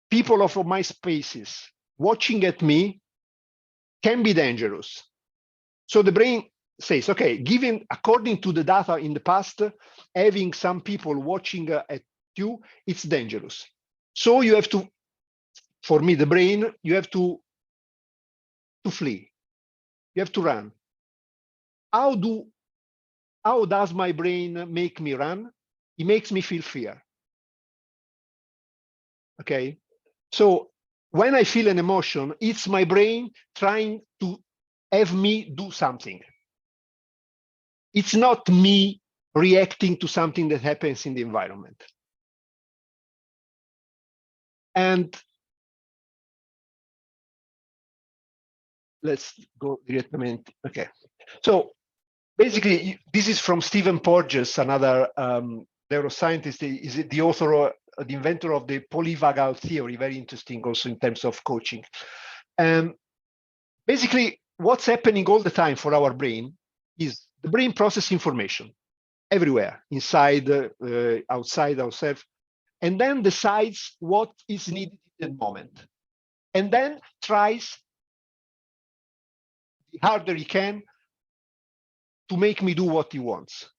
people of my species watching at me can be dangerous. So the brain says, okay, according to the data in the past, having some people watching at you, it's dangerous. So you have to, for me, the brain, you have to flee. You have to run. How does my brain make me run? It makes me feel fear. Okay, so when I feel an emotion, it's my brain trying to have me do something. It's not me reacting to something that happens in the environment. And let's go directly. Okay, so basically, this is from Stephen Porges, another neuroscientist. Is the author, the inventor of the polyvagal theory, very interesting also in terms of coaching. Basically, what's happening all the time for our brain is the brain processes information everywhere, inside, outside ourselves, and then decides what is needed in the moment. And then tries the harder he can to make me do what he wants.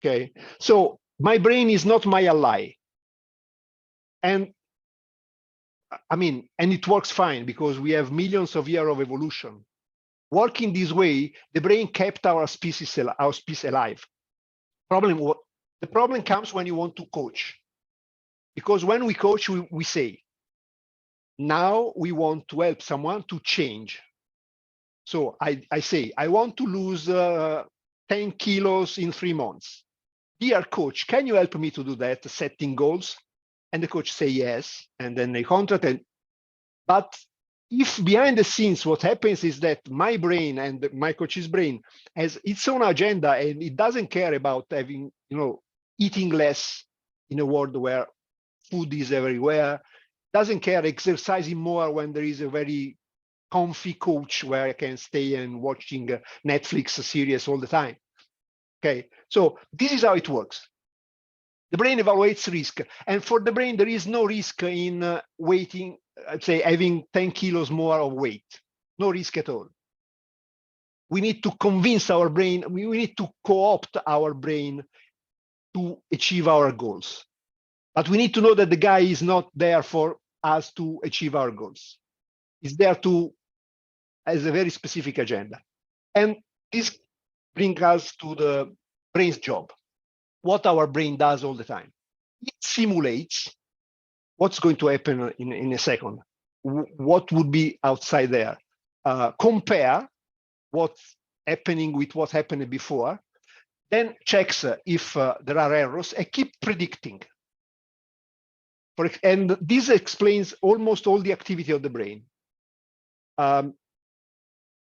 Okay, so my brain is not my ally. And I mean, and it works fine because we have millions of years of evolution. Working this way, the brain kept our species alive. The problem comes when you want to coach. Because when we coach, we say, now we want to help someone to change. So I say, I want to lose 10 kilos in 3 months. Dear coach, can you help me to do that, setting goals? And the coach say yes, and then they contract. But if behind the scenes, what happens is that my brain and my coach's brain has its own agenda, and it doesn't care about having, eating less in a world where food is everywhere, doesn't care exercising more when there is a very comfy couch where I can stay and watching Netflix series all the time. Okay, so this is how it works. The brain evaluates risk, and for the brain, there is no risk in waiting, I'd say, having 10 kilos more of weight. No risk at all. We need to convince our brain, we need to co-opt our brain to achieve our goals. But we need to know that the guy is not there for us to achieve our goals. He's there to, as a very specific agenda. And this brings us to the brain's job, what our brain does all the time. It simulates what's going to happen in a second, what would be outside there. Compare what's happening with what happened before, then checks if there are errors, and keep predicting. And this explains almost all the activity of the brain.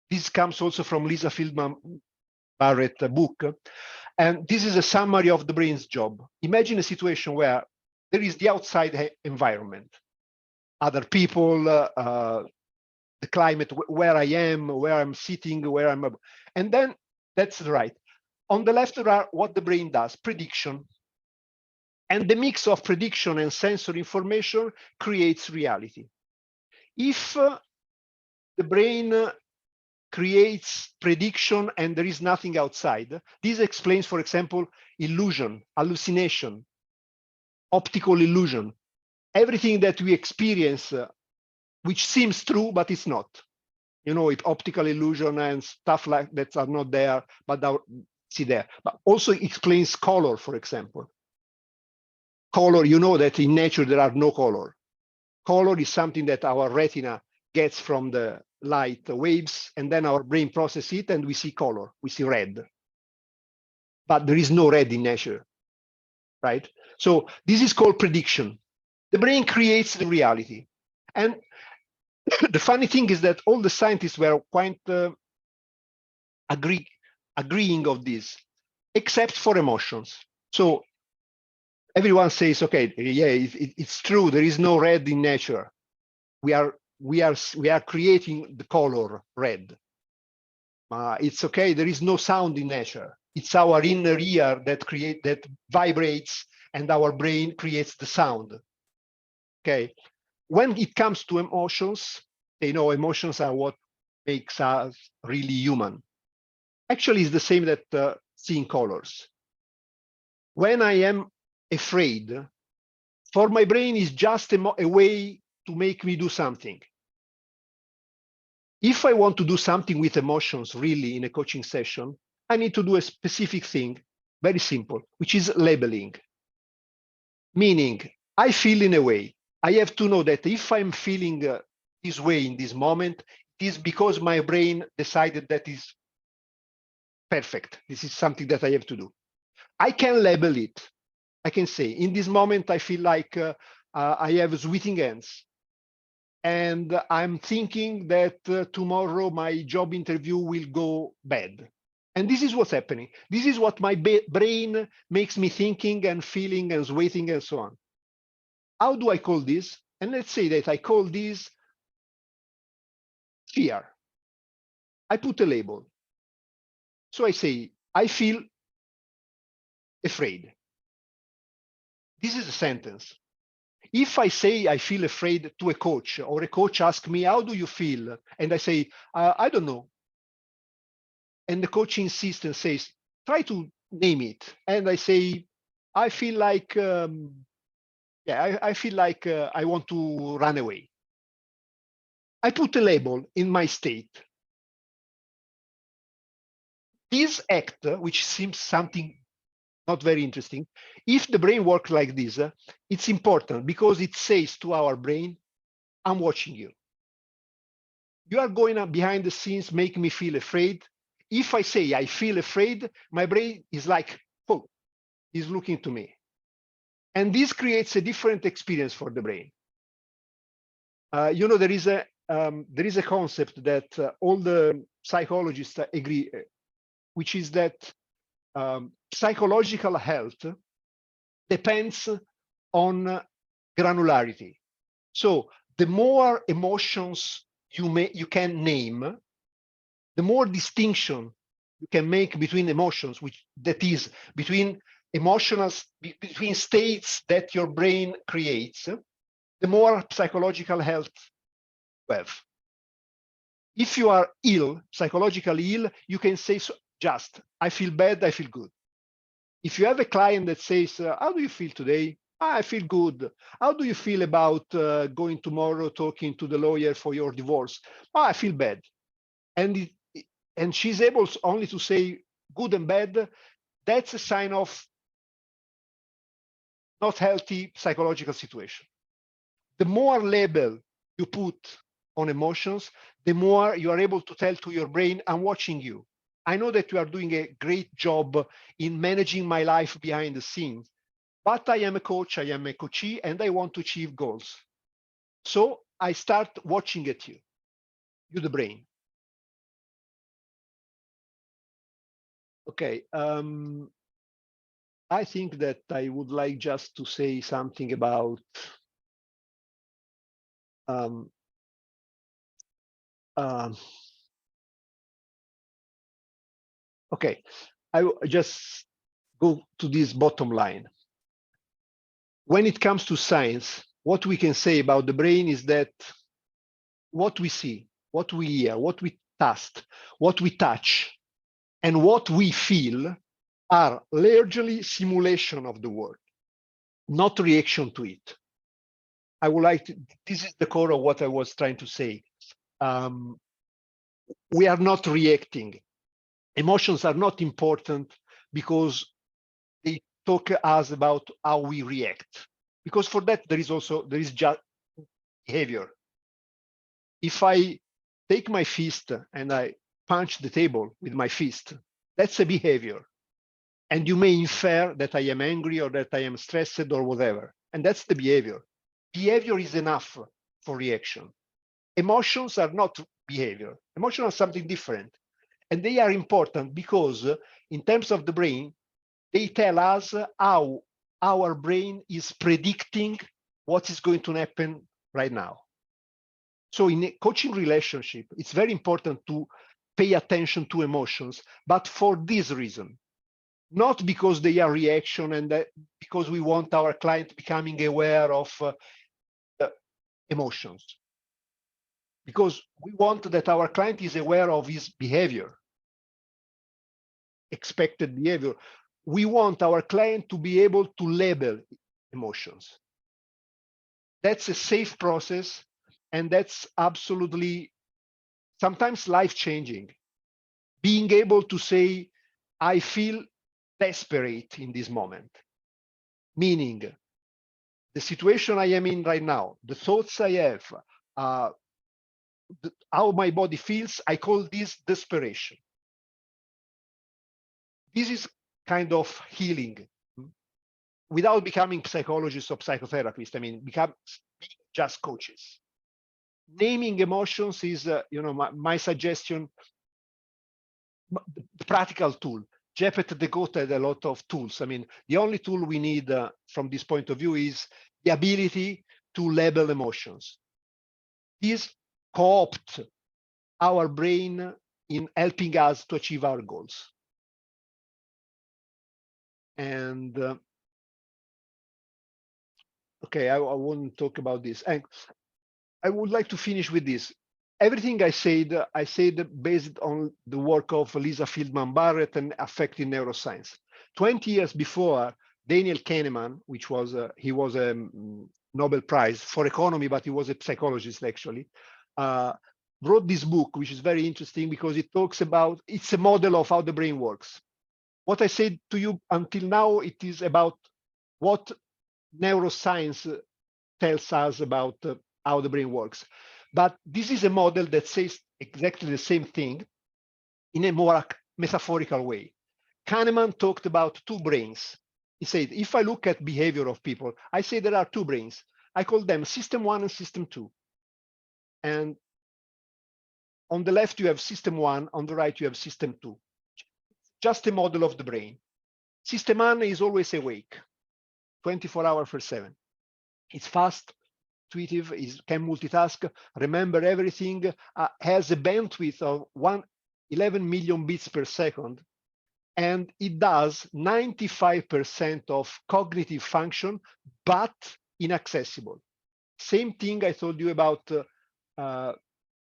This comes also from Lisa Feldman Barrett book. And this is a summary of the brain's job. Imagine a situation where there is the outside environment, other people, the climate, where I am, where I'm sitting, where I'm, and then that's right. On the left, there are what the brain does, prediction. And the mix of prediction and sensory information creates reality. If the brain creates prediction and there is nothing outside, this explains, for example, illusion, hallucination, optical illusion, everything that we experience, which seems true, but it's not. You know, it optical illusion and stuff like that are not there, but are see there. But also explains color, for example. Color, you know that in nature there are no color. Color is something that our retina gets from the light waves, and then our brain processes it and we see color, we see red. But there is no red in nature, right? So this is called prediction. The brain creates the reality. And the funny thing is that all the scientists were quite agreeing of this, except for emotions. So everyone says, okay, yeah, it's true. There is no red in nature. We are creating the color red. It's okay. There is no sound in nature. It's our inner ear that vibrates, and our brain creates the sound. Okay. When it comes to emotions, you know, emotions are what makes us really human. Actually, it's the same that seeing colors. When I am afraid, for my brain is just a way to make me do something. If I want to do something with emotions really in a coaching session, I need to do a specific thing, very simple, which is labeling. Meaning, I feel in a way. I have to know that if I'm feeling this way in this moment, it is because my brain decided that is perfect. This is something that I have to do. I can label it. I can say, in this moment, I feel like I have sweating hands. And I'm thinking that tomorrow my job interview will go bad. And this is what's happening. This is what my brain makes me thinking and feeling and sweating and so on. How do I call this? And let's say that I call this fear. I put a label. So I say, I feel afraid. This is a sentence. If I say I feel afraid to a coach, or a coach asks me, how do you feel? And I say, I don't know. And the coach insists and says, try to name it. And I say, I feel like, I feel like I want to run away. I put a label in my state. This act, which seems something not very interesting, if the brain works like this, it's important because it says to our brain, I'm watching you. You are going up behind the scenes, making me feel afraid. If I say I feel afraid, my brain is like, oh, he's looking to me. And this creates a different experience for the brain. You know, there is a concept that all the psychologists agree, which is that psychological health depends on granularity. So the more emotions you can name, the more distinction you can make between emotions, that is between between states that your brain creates, the more psychological health you have. If you are ill, psychologically ill, you can say just, I feel bad, I feel good. If you have a client that says, how do you feel today? I feel good. How do you feel about going tomorrow talking to the lawyer for your divorce? I feel bad. And she's able only to say good and bad. That's a sign of not healthy psychological situation. The more label you put on emotions, the more you are able to tell to your brain, I'm watching you. I know that you are doing a great job in managing my life behind the scenes, but I am a coach, I am a coachee, and I want to achieve goals. So I start watching at you, the brain. Okay. I think that I would like just to say something about okay, I just go to this bottom line. When it comes to science, what we can say about the brain is that what we see, what we hear, what we taste, what we touch, and what we feel are largely simulation of the world, not reaction to it. I would like to, this is the core of what I was trying to say. We are not reacting. Emotions are not important because they talk us about how we react. Because for that, there is just behavior. If I take my fist and I punch the table with my fist, that's a behavior. And you may infer that I am angry or that I am stressed or whatever. And that's the behavior. Behavior is enough for reaction. Emotions are not behavior. Emotions are something different. And they are important because in terms of the brain, they tell us how our brain is predicting what is going to happen right now. So in a coaching relationship, it's very important to pay attention to emotions, but for this reason, not because they are reaction and because we want our client becoming aware of emotions. Because we want that our client is aware of his behavior, expected behavior. We want our client to be able to label emotions. That's a safe process, and that's absolutely sometimes life-changing. Being able to say, I feel desperate in this moment, meaning the situation I am in right now, the thoughts I have, how my body feels, I call this desperation. This is kind of healing without becoming psychologists or psychotherapists. I mean, become just coaches. Naming emotions is, my suggestion, the practical tool. Jeppet de Goat had a lot of tools. I mean, the only tool we need from this point of view is the ability to label emotions. These co-opt our brain in helping us to achieve our goals. And okay, I won't talk about this. And I would like to finish with this. Everything I said based on the work of Lisa Feldman Barrett and affecting neuroscience. 20 years before, Daniel Kahneman, which was he was a Nobel Prize for economy, but he was a psychologist actually, wrote this book, which is very interesting because it talks about, it's a model of how the brain works. What I said to you until now, it is about what neuroscience tells us about how the brain works. But this is a model that says exactly the same thing in a more metaphorical way. Kahneman talked about two brains. He said, if I look at behavior of people, I say there are two brains. I call them system 1 and system 2. And on the left, you have system 1. On the right, you have system 2. Just a model of the brain. System 1 is always awake, 24 hours per 7. It's fast, intuitive, can multitask, remember everything, has a bandwidth of 11 million bits per second, and it does 95% of cognitive function, but inaccessible. Same thing I told you about the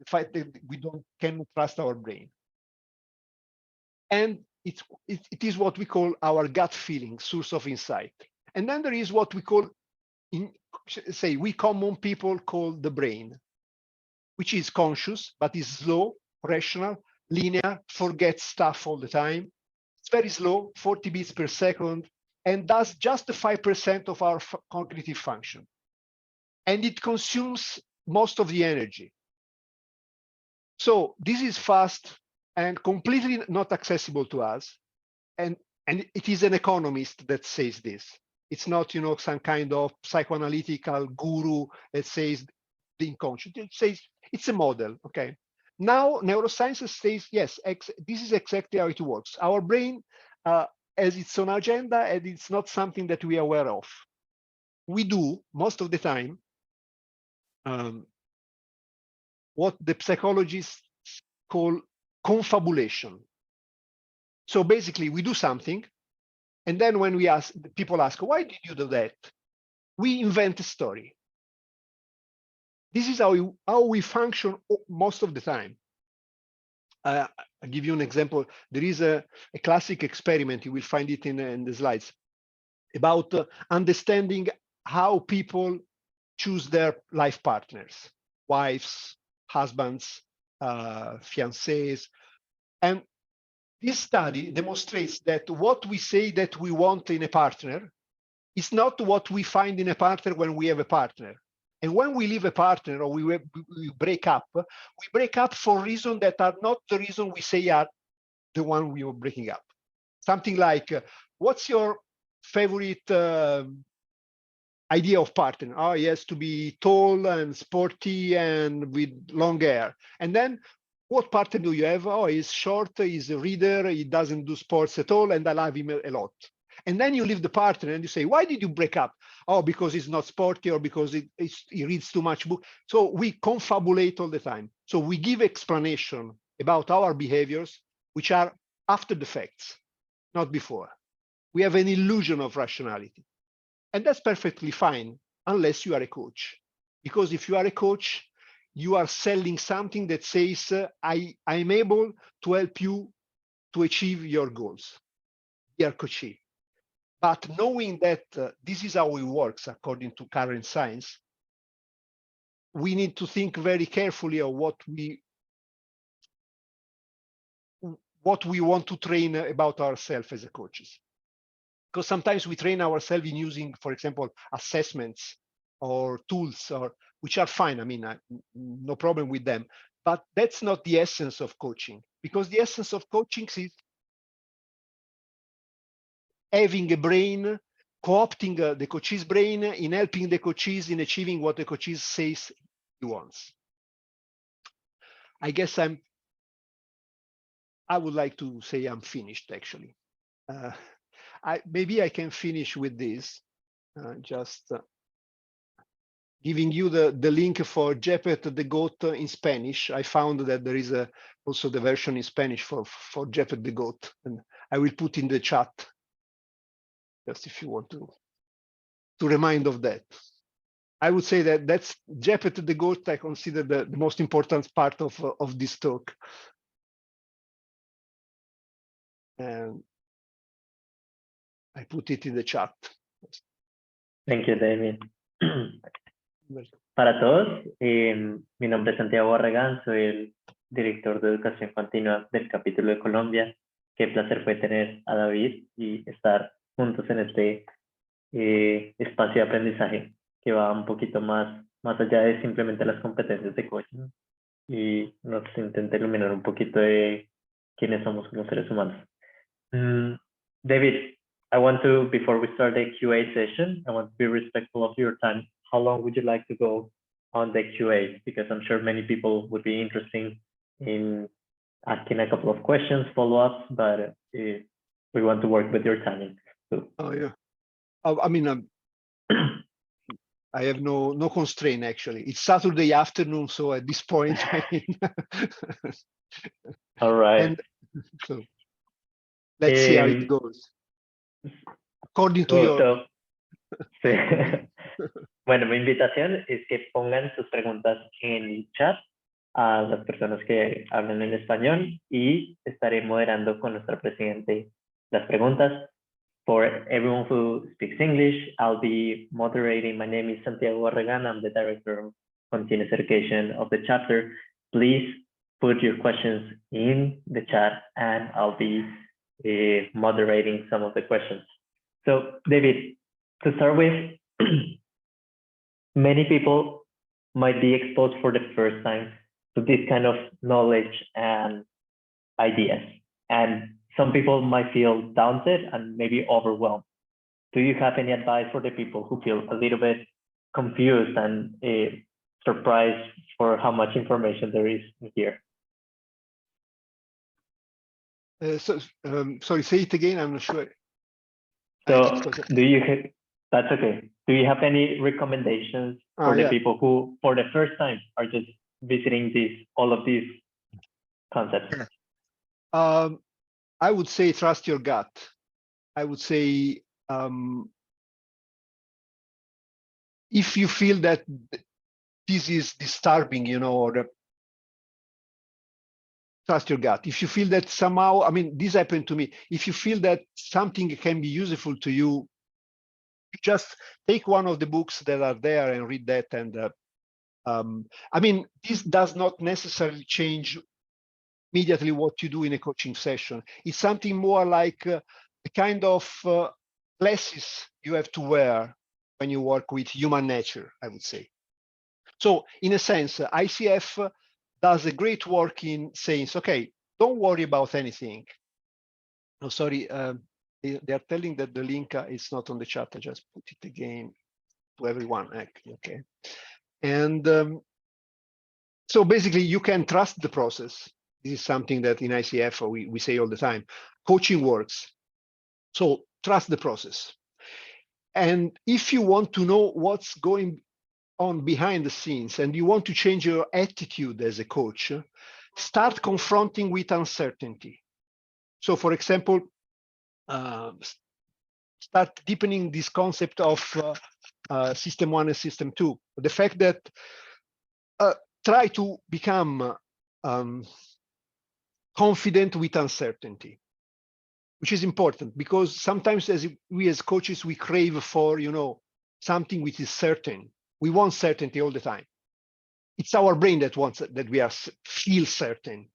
fact that we cannot trust our brain. And it is what we call our gut feeling, source of insight. And then there is what we call, we common people call the brain, which is conscious, but is slow, rational, linear, forgets stuff all the time. It's very slow, 40 bits per second, and does just 5% of our cognitive function. And it consumes most of the energy. So this is fast and completely not accessible to us. And it is an economist that says this. It's not, some kind of psychoanalytical guru that says the inconscient. It says it's a model, okay? Now, neuroscience says, yes, this is exactly how it works. Our brain has its own agenda, and it's not something that we are aware of. We do, most of the time, what the psychologists call confabulation. So basically, we do something, and then when people ask, why did you do that? We invent a story. This is how we function most of the time. I'll give you an example. There is a classic experiment, you will find it in the slides, about understanding how people choose their life partners, wives, husbands, fiancés. And this study demonstrates that what we say that we want in a partner is not what we find in a partner when we have a partner. And when we leave a partner or we break up for reasons that are not the reason we say are the one we were breaking up. Something like, what's your favorite idea of partner? Oh, he has to be tall and sporty and with long hair. And then what partner do you have? Oh, he's short, he's a reader, he doesn't do sports at all, and I love him a lot. And then you leave the partner and you say, why did you break up? Oh, because he's not sporty or because he reads too much book. So we confabulate all the time. So we give explanation about our behaviors, which are after the facts, not before. We have an illusion of rationality. And that's perfectly fine, unless you are a coach. Because if you are a coach, you are selling something that says, I'm able to help you to achieve your goals. Dear coachee. But knowing that this is how it works according to current science, we need to think very carefully of what we want to train about ourselves as a coaches. Because sometimes we train ourselves in using, for example, assessments or tools, which are fine. I mean, no problem with them. But that's not the essence of coaching, because the essence of coaching is having a brain, co-opting the coach's brain in helping the coaches in achieving what the coach says he wants. I guess I would like to say I'm finished, actually. Maybe I can finish with this, just giving you the link for Jeppet the Goat in Spanish. I found that there is also the version in Spanish for Jeppet the Goat, and I will put in the chat, just if you want to remind of that. I would say that's Jeppet the Goat. I consider the most important part of this talk. And I put it in the chat. Thank you, David. Para todos, mi nombre es Santiago Barragán, soy el director de educación continua del capítulo de Colombia. Qué placer fue tener a David y estar juntos en este espacio de aprendizaje que va un poquito más allá de simplemente las competencias de coaching y nos intenta iluminar un poquito de quiénes somos como seres humanos. David, I want to, before we start the QA session, I want to be respectful of your time. How long would you like to go on the QA? Because I'm sure many people would be interested in asking a couple of questions, follow-ups, but we want to work with your timing. So. Oh, yeah. I mean, I have no constraint, actually. It's Saturday afternoon, so at this point, I mean, All right. and so let's see how it goes. According to your... Sí. Bueno, mi invitación es que pongan sus preguntas en el chat a las personas que hablan en español y estaré moderando con nuestra presidente las preguntas. For everyone who speaks English, I'll be moderating. My name is Santiago Barragan. I'm the director of continuous education of the chapter. Please put your questions in the chat and I'll be moderating some of the questions. So, David, to start with, many people might be exposed for the first time to this kind of knowledge and ideas. And some people might feel daunted and maybe overwhelmed. Do you have any advice for the people who feel a little bit confused and surprised for how much information there is here? Sorry, say it again. I'm not sure. So, that's okay. Do you have any recommendations for the people who, for the first time, are just visiting all of these concepts? I would say trust your gut. I would say if you feel that this is disturbing, you know, or trust your gut. If you feel that somehow, I mean, this happened to me. If you feel that something can be useful to you, just take one of the books that are there and read that. And I mean, this does not necessarily change immediately what you do in a coaching session. It's something more like the kind of glasses you have to wear when you work with human nature, I would say. So in a sense, ICF does a great work in saying, okay, don't worry about anything. Oh, sorry, they are telling that the link is not on the chat. I just put it again to everyone. Okay. And so basically you can trust the process. This is something that in ICF we say all the time. Coaching works. So trust the process. And if you want to know what's going on behind the scenes and you want to change your attitude as a coach, start confronting with uncertainty. So for example, start deepening this concept of system 1 and system 2. The fact that try to become confident with uncertainty, which is important because sometimes we as coaches, we crave for, you know, something which is certain. We want certainty all the time. It's our brain that wants that we feel certain.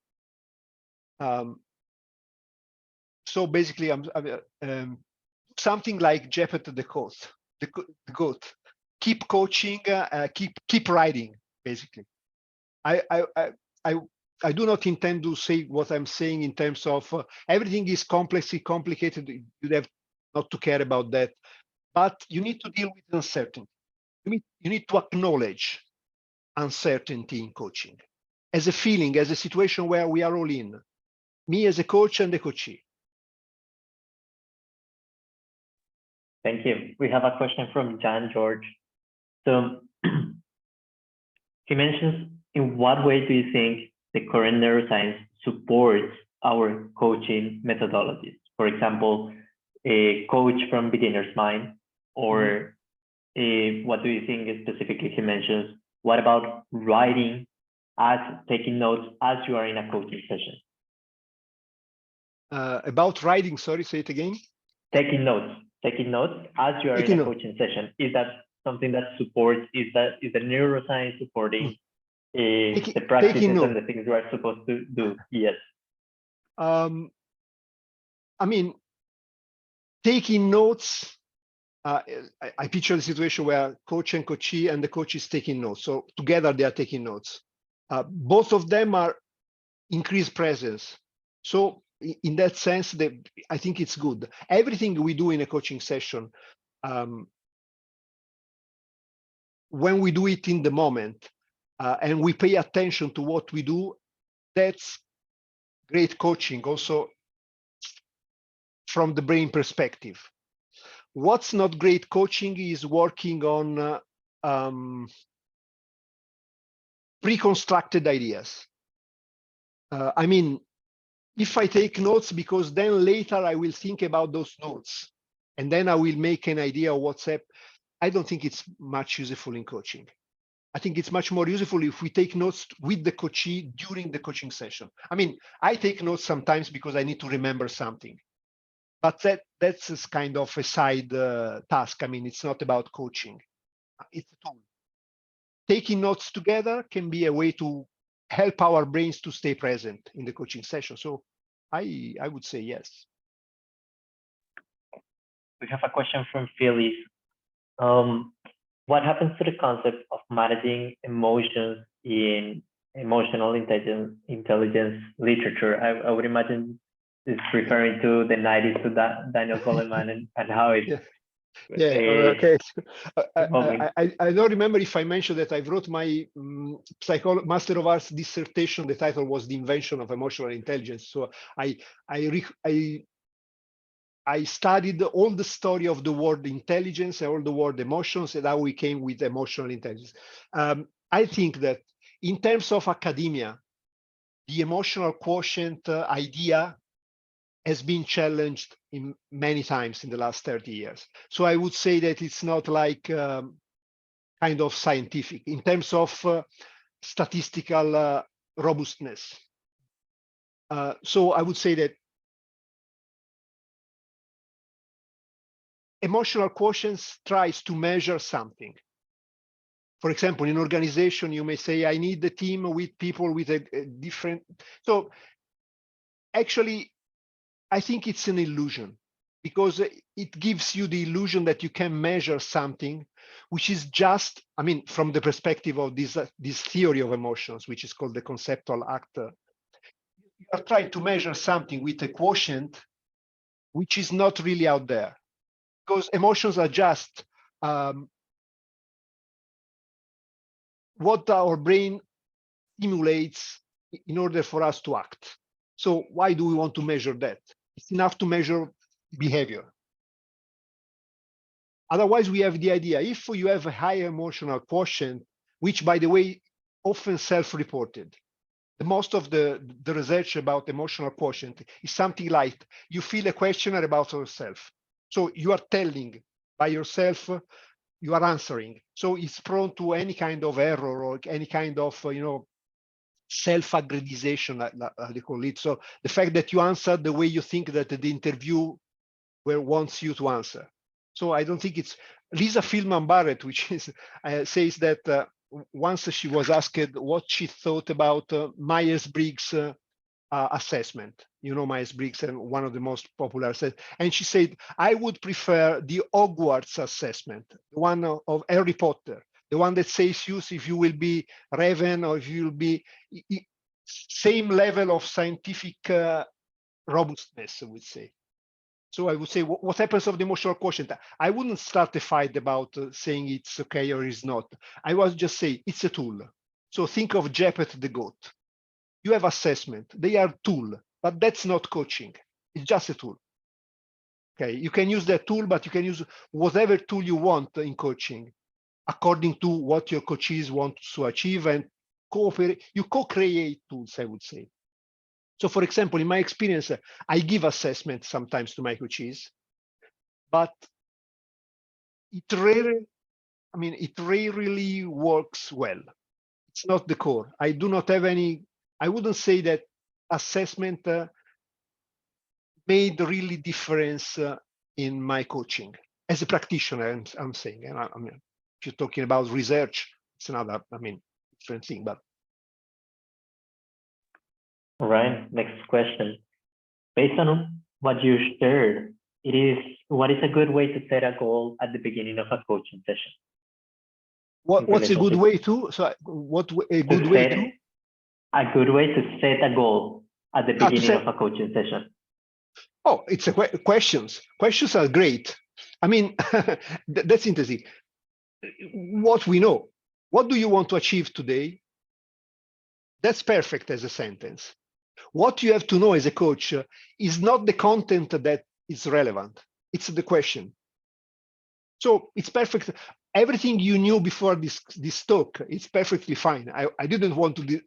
So basically, something like Jeppet the goat. Keep coaching, keep riding. Basically, I do not intend to say what I'm saying in terms of everything is complexly complicated. You have not to care about that, but you need to deal with uncertainty. You need to acknowledge uncertainty in coaching as a feeling, as a situation where we are all in. Me as a coach and the coachee. Thank you. We have a question from John George. So he mentions, in what way do you think the current neuroscience supports our coaching methodologies? For example, a coach from beginner's mind, or what do you think specifically he mentions? What about writing, taking notes as you are in a coaching session? About writing, sorry, say it again. Taking notes as you are in a coaching session. Is that something that supports, is the neuroscience supporting the practices and the things we are supposed to do? Yes. I mean, taking notes, I picture the situation where coach and coachee and the coach is taking notes. So together they are taking notes. Both of them are increased presence. So in that sense, I think it's good. Everything we do in a coaching session, when we do it in the moment and we pay attention to what we do, that's great coaching also from the brain perspective. What's not great coaching is working on pre-constructed ideas. I mean, if I take notes, because then later I will think about those notes, and then I will make an idea of what's up. I don't think it's much useful in coaching. I think it's much more useful if we take notes with the coachee during the coaching session. I mean, I take notes sometimes because I need to remember something, but that's kind of a side task. I mean, it's not about coaching. It's a tool. Taking notes together can be a way to help our brains to stay present in the coaching session. So I would say yes. We have a question from Phyllis. What happens to the concept of managing emotions in emotional intelligence literature? I would imagine it's referring to the 90s to Daniel Goleman and how it. Yeah. Okay. I don't remember if I mentioned that I wrote my Master of Arts dissertation. The title was "The Invention of Emotional Intelligence." So I studied all the story of the word intelligence and all the word emotions and how we came with emotional intelligence. I think that in terms of academia, the emotional quotient idea has been challenged in many times in the last 30 years. So I would say that it's not like kind of scientific in terms of statistical robustness. So I would say that emotional quotient tries to measure something. For example, in organization, you may say, I need a team with people with a different. So actually, I think it's an illusion because it gives you the illusion that you can measure something, which is just, I mean, from the perspective of this theory of emotions, which is called the conceptual actor. You are trying to measure something with a quotient, which is not really out there. Because emotions are just what our brain stimulates in order for us to act. So why do we want to measure that? It's enough to measure behavior. Otherwise, we have the idea, if you have a high emotional quotient, which, by the way, often self-reported, the most of the research about emotional quotient is something like you feel a questionnaire about yourself. So you are telling by yourself, you are answering. So it's prone to any kind of error or any kind of, self-aggredization, as they call it. So the fact that you answer the way you think that the interviewer wants you to answer. So I don't think it's Lisa Feldman Barrett, which is says that once she was asked what she thought about Myers-Briggs assessment, Myers-Briggs, and one of the most popular assessments. And she said, I would prefer the Hogwarts assessment, the one of Harry Potter, the one that says you if you will be Raven or if you will be same level of scientific robustness, I would say. So I would say, what happens of the emotional quotient? I wouldn't start a fight about saying it's okay or it's not. I would just say it's a tool. So think of Jeppet the goat. You have assessment, they are tool, but that's not coaching. It's just a tool. Okay, you can use that tool, but you can use whatever tool you want in coaching, according to what your coaches want to achieve, and cooperate. You co-create tools, I would say. So, for example, in my experience, I give assessment sometimes to my coaches, but it rarely works well. It's not the core. I do not have any. I wouldn't say that assessment made really difference in my coaching as a practitioner. I'm saying, and I mean, if you're talking about research, it's another, different thing. But all right, next question. Based on what you shared, what is a good way to set a goal at the beginning of a coaching session? What's a good way to? So what a good way to? A good way to set a goal at the beginning of a coaching session. Oh, it's questions. Questions are great. I mean, that's interesting. What we know. What do you want to achieve today? That's perfect as a sentence. What you have to know as a coach is not the content that is relevant. It's the question. So it's perfect. everything you knew before this talk, it's perfectly fine. I didn't want to do,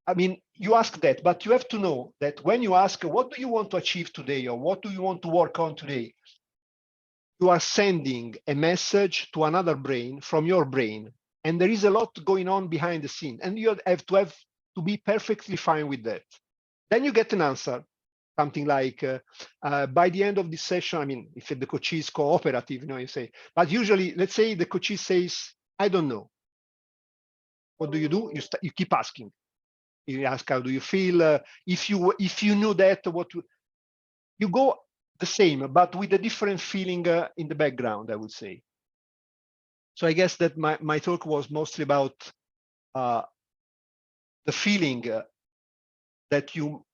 I mean, you ask that, but you have to know that when you ask, what do you want to achieve today, or what do you want to work on today? You are sending a message to another brain from your brain, and there is a lot going on behind the scene, and you have to be perfectly fine with that. Then you get an answer, something like, by the end of this session, I mean, if the coach is cooperative, you say, but usually, let's say the coach says, I don't know. What do? You keep asking. You ask, how do you feel? If you knew that, you go the same, but with a different feeling in the background, I would say. So I guess that my talk was mostly about the feeling that you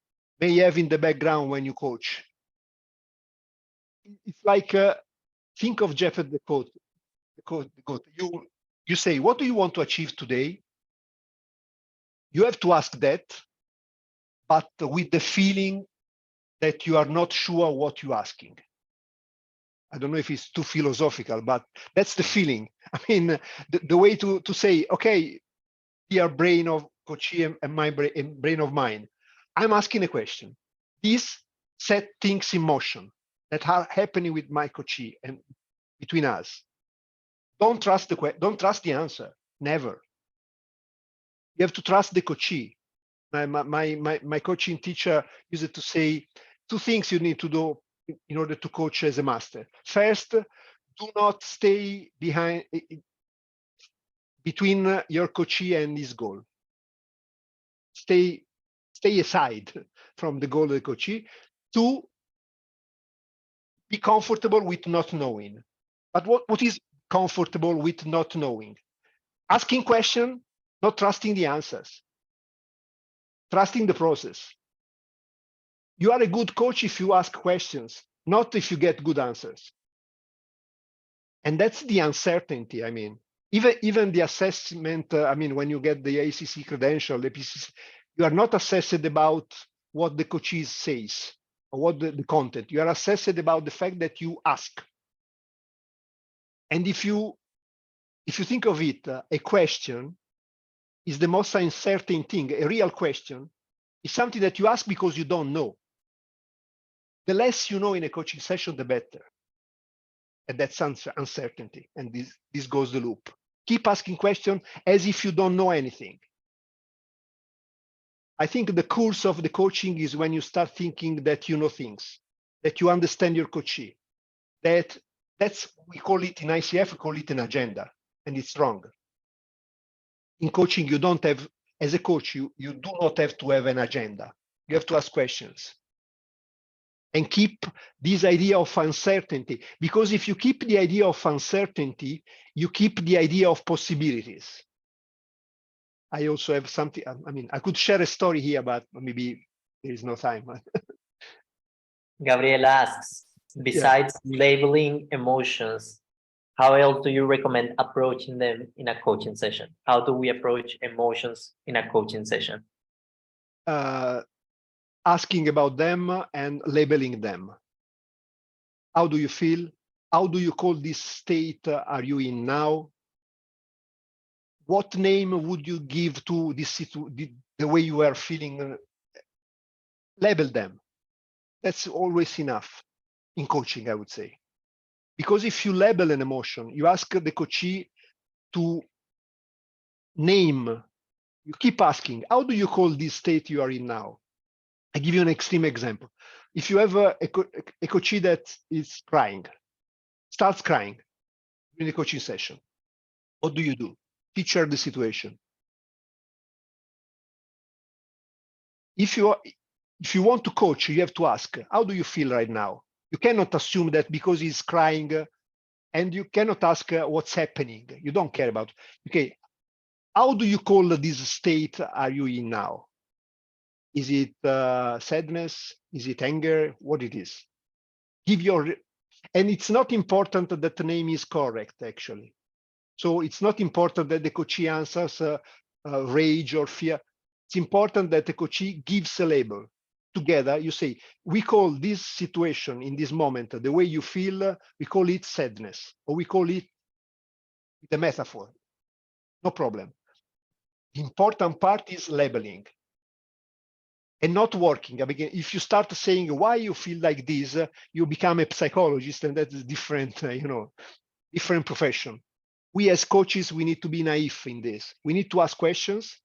may have in the background when you coach. It's like, think of Jeff at the quote. You say, what do you want to achieve today? You have to ask that, but with the feeling that you are not sure what you're asking. I don't know if it's too philosophical, but that's the feeling. I mean, the way to say, okay, dear brain of Kochi and my brain of mine, I'm asking a question. These set things in motion that are happening with my Kochi and between us. Don't trust the answer. Never. You have to trust the Kochi. My coaching teacher used to say 2 things you need to do in order to coach as a master. First, do not stay between your coachee and his goal. Stay aside from the goal of the coachee. 2, be comfortable with not knowing. But what is comfortable with not knowing? Asking questions, not trusting the answers. Trusting the process. You are a good coach if you ask questions, not if you get good answers. And that's the uncertainty. I mean, even the assessment, I mean, when you get the ACC credential, the PCC, you are not assessed about what the coach says or what the content. You are assessed about the fact that you ask. And if you think of it, a question is the most uncertain thing. A real question is something that you ask because you don't know. The less you know in a coaching session, the better. And that's uncertainty. And this goes the loop. Keep asking questions as if you don't know anything. I think the course of the coaching is when you start thinking that you know things, that you understand your coachee. That's, we call it in ICF, we call it an agenda, and it's wrong. In coaching, you don't have, as a coach, you do not have to have an agenda. You have to ask questions. And keep this idea of uncertainty, because if you keep the idea of uncertainty, you keep the idea of possibilities. I also have something, I mean, I could share a story here, but maybe there is no time. Gabriel asks, besides labeling emotions, how else do you recommend approaching them in a coaching session? How do we approach emotions in a coaching session? Asking about them and labeling them. How do you feel? How do you call this state are you in now? What name would you give to this the way you are feeling? Label them. That's always enough in coaching, I would say. Because if you label an emotion, you ask the coachee to name, you keep asking, how do you call this state you are in now? I give you an extreme example. If you have a coachee that is crying, starts crying during the coaching session, what do you do? Picture the situation. If you want to coach, you have to ask, how do you feel right now? You cannot assume that because he's crying, and you cannot ask what's happening. You don't care about. Okay, how do you call this state are you in now? Is it sadness? Is it anger? What it is? Give your, and it's not important that the name is correct, actually. So it's not important that the coachee answers rage or fear. It's important that the coachee gives a label. Together, you say, we call this situation in this moment, the way you feel, we call it sadness, or we call it the metaphor. No problem. The important part is labeling and not working. I mean, if you start saying why you feel like this, you become a psychologist, and that's different, different profession. We as coaches, we need to be naive in this. We need to ask questions.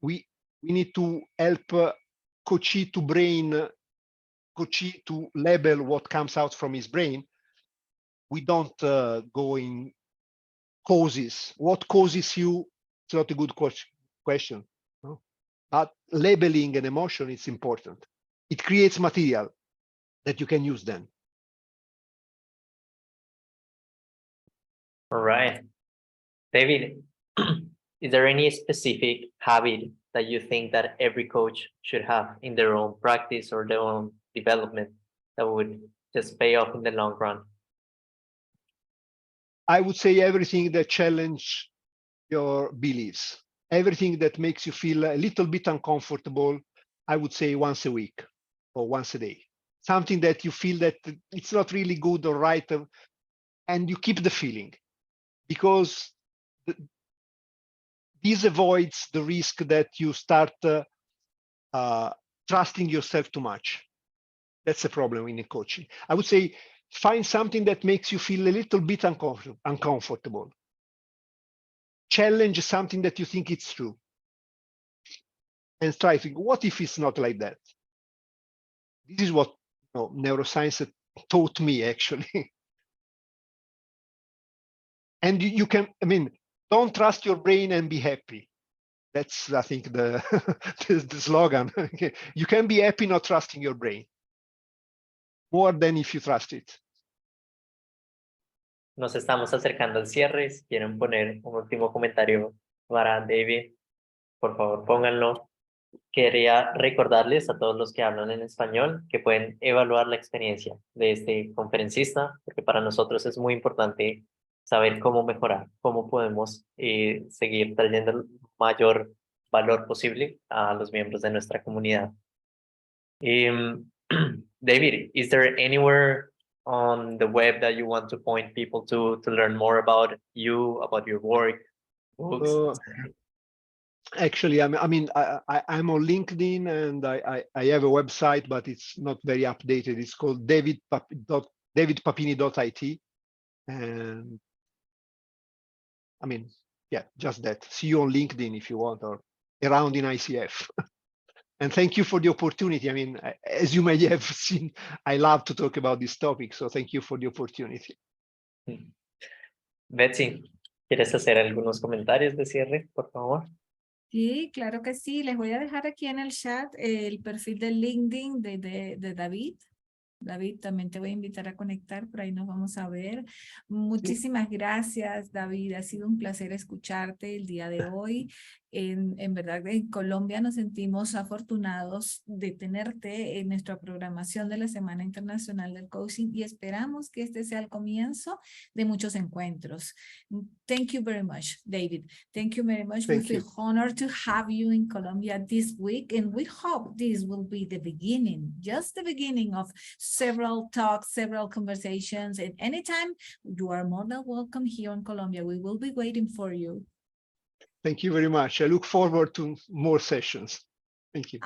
We need to help coachee to label what comes out from his brain. We don't go in causes. What causes you? It's not a good question. No? But labeling an emotion is important. It creates material that you can use then. All right. David, is there any specific habit that you think that every coach should have in their own practice or their own development that would just pay off in the long run? I would say everything that challenge your beliefs, everything that makes you feel a little bit uncomfortable, I would say once a week or once a day. Something that you feel that it's not really good or right, and you keep the feeling, because this avoids the risk that you start trusting yourself too much. That's a problem in coaching. I would say find something that makes you feel a little bit uncomfortable. Challenge something that you think it's true. And try to think, what if it's not like that? This is what neuroscience taught me, actually. And you can, don't trust your brain and be happy. That's, I think, the slogan. You can be happy not trusting your brain more than if you trust it. Nos estamos acercando al cierre. Si quieren poner un último comentario para David, por favor, pónganlo. Quería recordarles a todos los que hablan en español que pueden evaluar la experiencia de este conferencista, porque para nosotros es muy importante saber cómo mejorar, cómo podemos seguir trayendo el mayor valor posible a los miembros de nuestra comunidad. David, is there anywhere on the web that you want to point people to learn more about you, about your work, books? Actually, I'm on LinkedIn, and I have a website, but it's not very updated. It's called davidpapini.it. And yeah, just that. See you on LinkedIn if you want, or around in ICF. And thank you for the opportunity. As you may have seen, I love to talk about this topic, so thank you for the opportunity. Betsy, ¿quieres hacer algunos comentarios de cierre, por favor? Sí, claro que sí. Les voy a dejar aquí en el chat el perfil de LinkedIn de David. David, también te voy a invitar a conectar, por ahí nos vamos a ver. Muchísimas gracias, David. Ha sido un placer escucharte el día de hoy. En verdad, en Colombia nos sentimos afortunados de tenerte en nuestra programación de la Semana Internacional del Coaching y esperamos que este sea el comienzo de muchos encuentros. Thank you very much, David. Thank you very much. We feel honored to have you in Colombia this week, and we hope this will be the beginning, just the beginning of several talks, several conversations, and anytime you are more than welcome here in Colombia. We will be waiting for you. Thank you very much. I look forward to more sessions. Thank you.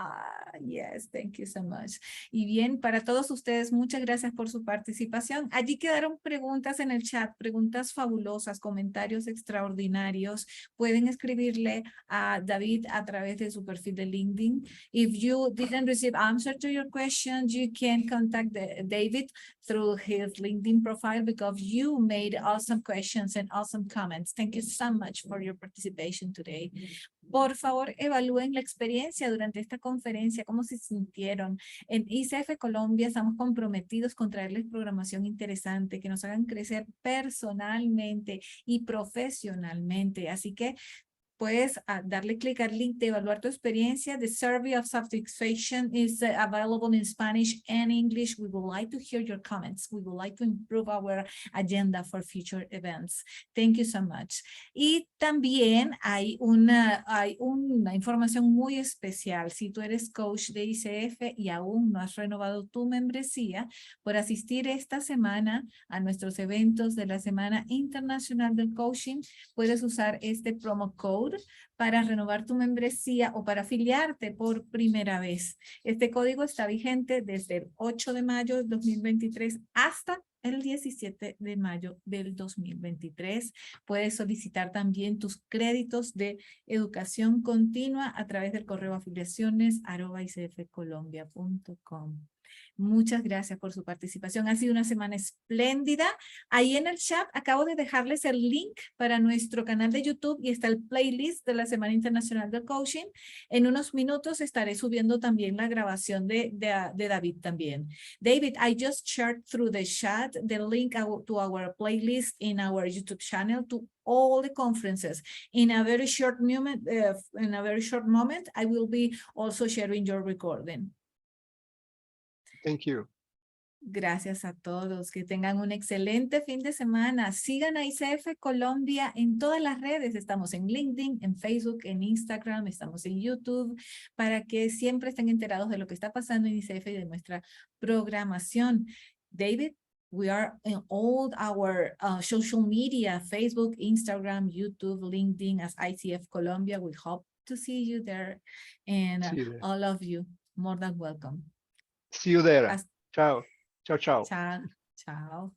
Yes, thank you so much. Y bien, para todos ustedes, muchas gracias por su participación. Allí quedaron preguntas en el chat, preguntas fabulosas, comentarios extraordinarios. Pueden escribirle a David a través de su perfil de LinkedIn. If you didn't receive answer to your questions, you can contact David through his LinkedIn profile because you made awesome questions and awesome comments. Thank you so much for your participation today. Por favor, evalúen la experiencia durante esta conferencia, cómo se sintieron. En ICF Colombia estamos comprometidos con traerles programación interesante, que nos hagan crecer personalmente y profesionalmente. Así que puedes darle clic al link de evaluar tu experiencia. The survey of satisfaction is available in Spanish and English. We would like to hear your comments. We would like to improve our agenda for future events. Thank you so much. Y también hay una información muy especial. Si tú eres coach de ICF y aún no has renovado tu membresía, por asistir esta semana a nuestros eventos de la Semana Internacional del Coaching, puedes usar este promo code para renovar tu membresía o para afiliarte por primera vez. Este código está vigente desde el 8 de mayo del 2023 hasta el 17 de mayo del 2023. Puedes solicitar también tus créditos de educación continua a través del correo afiliaciones@icfcolombia.com. Muchas gracias por su participación. Ha sido una semana espléndida. Ahí en el chat acabo de dejarles el link para nuestro canal de YouTube y está el playlist de la Semana Internacional del Coaching. En unos minutos estaré subiendo también la grabación de David también. David, I just shared through the chat the link to our playlist in our YouTube channel to all the conferences. In a very short moment, I will be also sharing your recording. Thank you. Gracias a todos. Que tengan un excelente fin de semana. Sigan a ICF Colombia en todas las redes. Estamos en LinkedIn, en Facebook, en Instagram, estamos en YouTube, para que siempre estén enterados de lo que está pasando en ICF y de nuestra programación. David, we are in all our social media, Facebook, Instagram, YouTube, LinkedIn as ICF Colombia. We hope to see you there. And all of you, more than welcome. See you there. Ciao. Ciao, ciao. Ciao. Ciao.